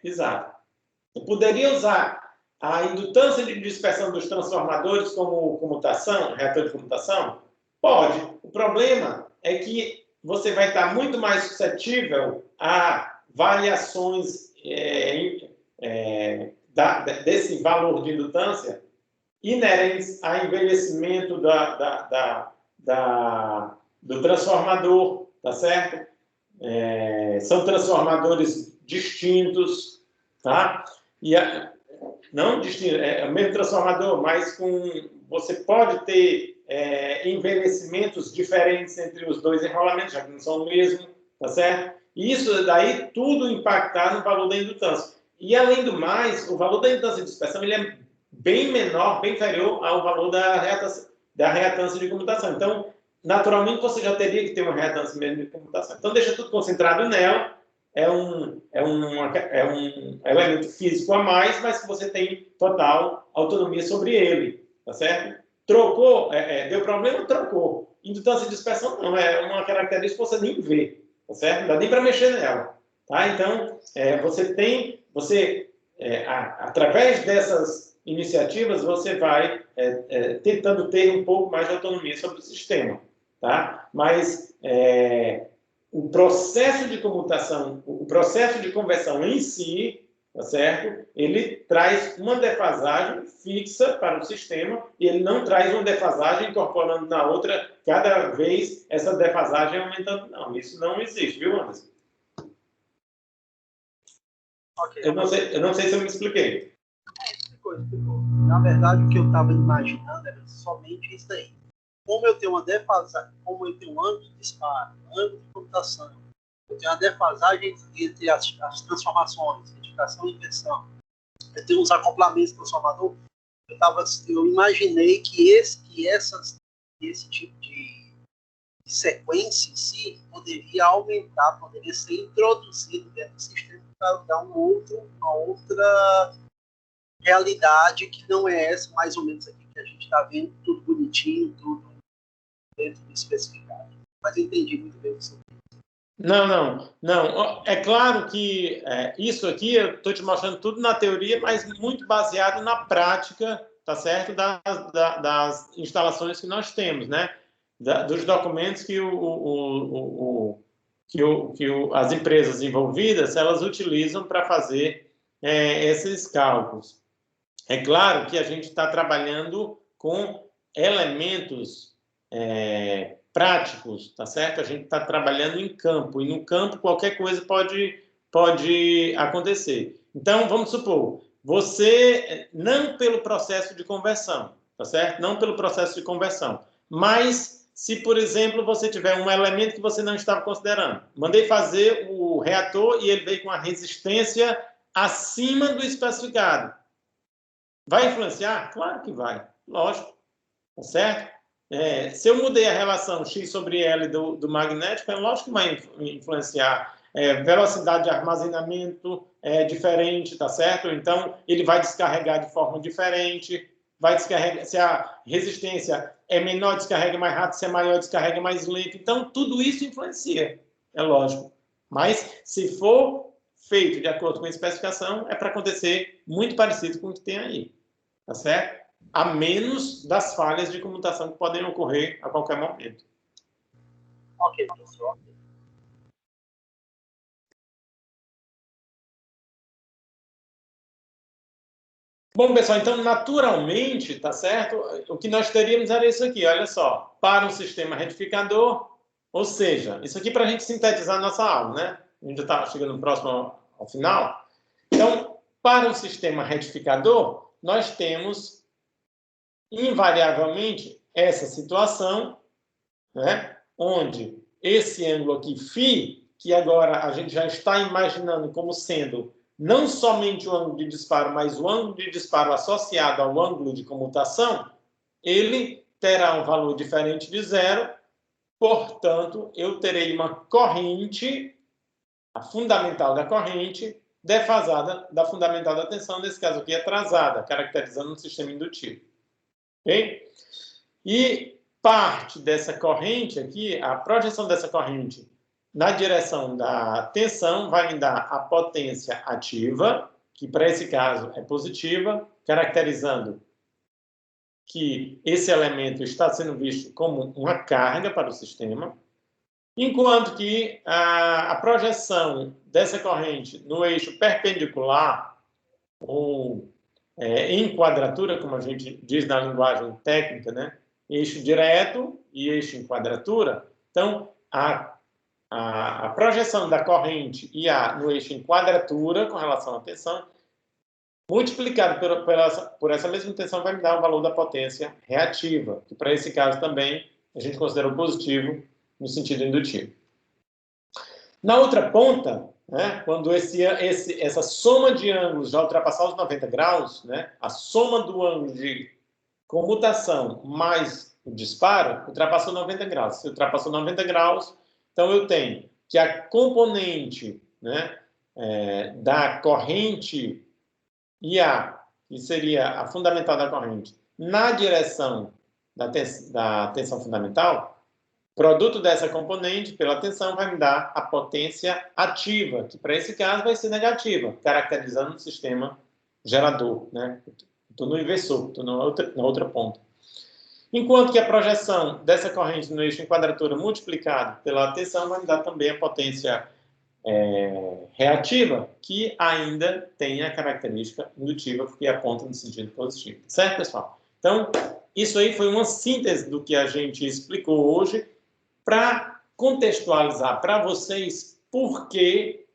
A: exato. Eu poderia usar a indutância de dispersão dos transformadores como comutação, reator de comutação? Pode. O problema é que você vai estar muito mais suscetível a variações desse valor de indutância inerentes a envelhecimento do transformador, tá certo? São transformadores distintos, tá? Não distinto, é o mesmo transformador, mas você pode ter envelhecimentos diferentes entre os dois enrolamentos, já que não são o mesmo, tá certo? E isso daí tudo impactar no valor da indutância. E, além do mais, o valor da indutância de dispersão ele é bem menor, bem inferior ao valor da reatância de comutação. Então, naturalmente, você já teria que ter uma reatância mesmo de comutação. Então, deixa tudo concentrado nela. É um elemento físico a mais, mas que você tem total autonomia sobre ele, tá certo? Trocou, deu problema, trocou. Indutância de dispersão não, é uma característica que você nem vê, tá certo? Não dá nem para mexer nela, tá? Então, através dessas iniciativas, você vai tentando ter um pouco mais de autonomia sobre o sistema, tá? Mas o processo de comutação, o processo de conversão em si, tá certo? Ele traz uma defasagem fixa para o sistema e ele não traz uma defasagem incorporando na outra cada vez essa defasagem aumentando. Não, isso não existe, viu, Anderson? Okay. Eu não sei se eu me expliquei.
B: Explicou. Na verdade, o que eu estava imaginando era somente isso aí. Como eu tenho uma defasagem, como eu tenho um ângulo de disparo, ângulo de computação, eu tenho uma defasagem entre as transformações, retificação e inversão, eu tenho uns acoplamentos transformador, eu imaginei que esse tipo de sequência em si poderia aumentar, poderia ser introduzido dentro do sistema para dar uma outra realidade que não é essa, mais ou menos aqui que a gente está vendo, tudo bonitinho, tudo dentro do especificado. Mas eu entendi muito bem o que você disse.
A: Não. É claro que isso aqui, eu estou te mostrando tudo na teoria, mas muito baseado na prática, tá certo? Das instalações que nós temos, né? Dos documentos que as empresas envolvidas, elas utilizam para fazer esses cálculos. É claro que a gente está trabalhando com elementos práticos, tá certo? A gente está trabalhando em campo, e no campo qualquer coisa pode acontecer. Então, vamos supor, você, não pelo processo de conversão, tá certo? Não pelo processo de conversão, mas se, por exemplo, você tiver um elemento que você não estava considerando. Mandei fazer o reator e ele veio com a resistência acima do especificado. Vai influenciar? Claro que vai, lógico, tá certo? se eu mudei a relação X sobre L do magnético, é lógico que vai influenciar. Velocidade de armazenamento é diferente, tá certo? Então, ele vai descarregar de forma diferente, vai descarregar, se a resistência é menor, descarrega mais rápido, se é maior, descarrega mais lento. Então, tudo isso influencia, é lógico. Mas, se for feito de acordo com a especificação, é para acontecer muito parecido com o que tem aí, tá certo? A menos das falhas de comutação que podem ocorrer a qualquer momento.
B: Ok, professor.
A: Bom, pessoal, então, naturalmente, tá certo? O que nós teríamos era isso aqui, olha só. Para um sistema retificador, ou seja, isso aqui para a gente sintetizar a nossa aula, né? A gente já está chegando próximo ao final. Então, para um sistema retificador, nós temos, invariavelmente, essa situação, né? Onde esse ângulo aqui, φ, que agora a gente já está imaginando como sendo não somente o ângulo de disparo, mas o ângulo de disparo associado ao ângulo de comutação, ele terá um valor diferente de zero, portanto, eu terei uma corrente, a fundamental da corrente, defasada da fundamental da tensão, nesse caso aqui, atrasada, caracterizando um sistema indutivo. Ok? E parte dessa corrente aqui, a projeção dessa corrente na direção da tensão vai me dar a potência ativa, que para esse caso é positiva, caracterizando que esse elemento está sendo visto como uma carga para o sistema, enquanto que a projeção dessa corrente no eixo perpendicular, ou em quadratura, como a gente diz na linguagem técnica, né? Eixo direto e eixo em quadratura. Então, a projeção da corrente no eixo em quadratura com relação à tensão, multiplicado por essa mesma tensão, vai me dar o valor da potência reativa, que para esse caso também a gente considera positivo no sentido indutivo. Na outra ponta, né, quando essa soma de ângulos já ultrapassar os 90 graus, né, a soma do ângulo de comutação mais o disparo ultrapassou 90 graus. Se ultrapassou 90 graus, então eu tenho que a componente, né, da corrente IA, que seria a fundamental da corrente, na direção da tensão fundamental, produto dessa componente, pela tensão, vai me dar a potência ativa, que para esse caso vai ser negativa, caracterizando o sistema gerador, né? Estou no inversor, estou na outra ponta. Enquanto que a projeção dessa corrente no eixo em quadratura multiplicado pela tensão vai me dar também a potência reativa, que ainda tem a característica indutiva, porque aponta no sentido positivo. Certo, pessoal? Então, isso aí foi uma síntese do que a gente explicou hoje, para contextualizar para vocês por que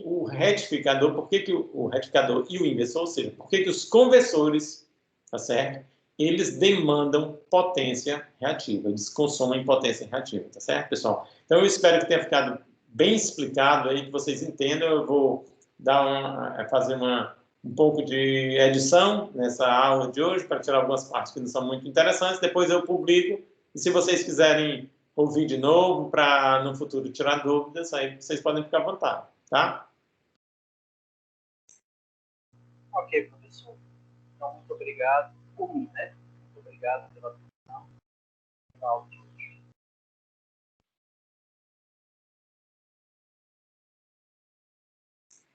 A: o retificador, por que o retificador e o inversor, ou seja, por que os conversores, tá certo? Eles demandam potência reativa, eles consomem potência reativa, tá certo, pessoal? Então, eu espero que tenha ficado bem explicado aí, que vocês entendam. Eu vou fazer um pouco de edição nessa aula de hoje, para tirar algumas partes que não são muito interessantes, depois eu publico, e se vocês quiserem ouvir de novo, para no futuro tirar dúvidas, aí vocês podem ficar à vontade, tá?
B: Ok, professor. Então, muito obrigado por mim, né? Muito obrigado pela atenção.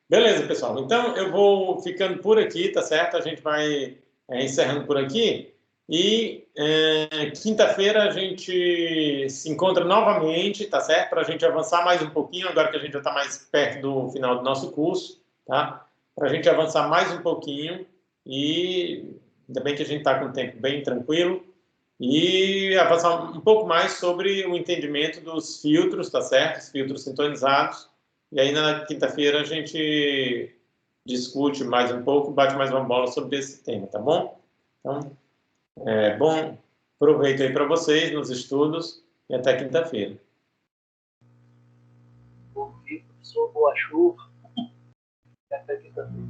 A: Beleza, pessoal. Então, eu vou ficando por aqui, tá certo? A gente vai encerrando por aqui. E quinta-feira a gente se encontra novamente, tá certo? Para a gente avançar mais um pouquinho, agora que a gente já está mais perto do final do nosso curso, tá? Para a gente avançar mais um pouquinho e ainda bem que a gente está com o tempo bem tranquilo e avançar um pouco mais sobre o entendimento dos filtros, tá certo? Os filtros sintonizados. E aí na quinta-feira a gente discute mais um pouco, bate mais uma bola sobre esse tema, tá bom? Então, bom proveito aí para vocês nos estudos e até quinta-feira.
B: Bom dia, professor. Boa chuva. Até quinta-feira.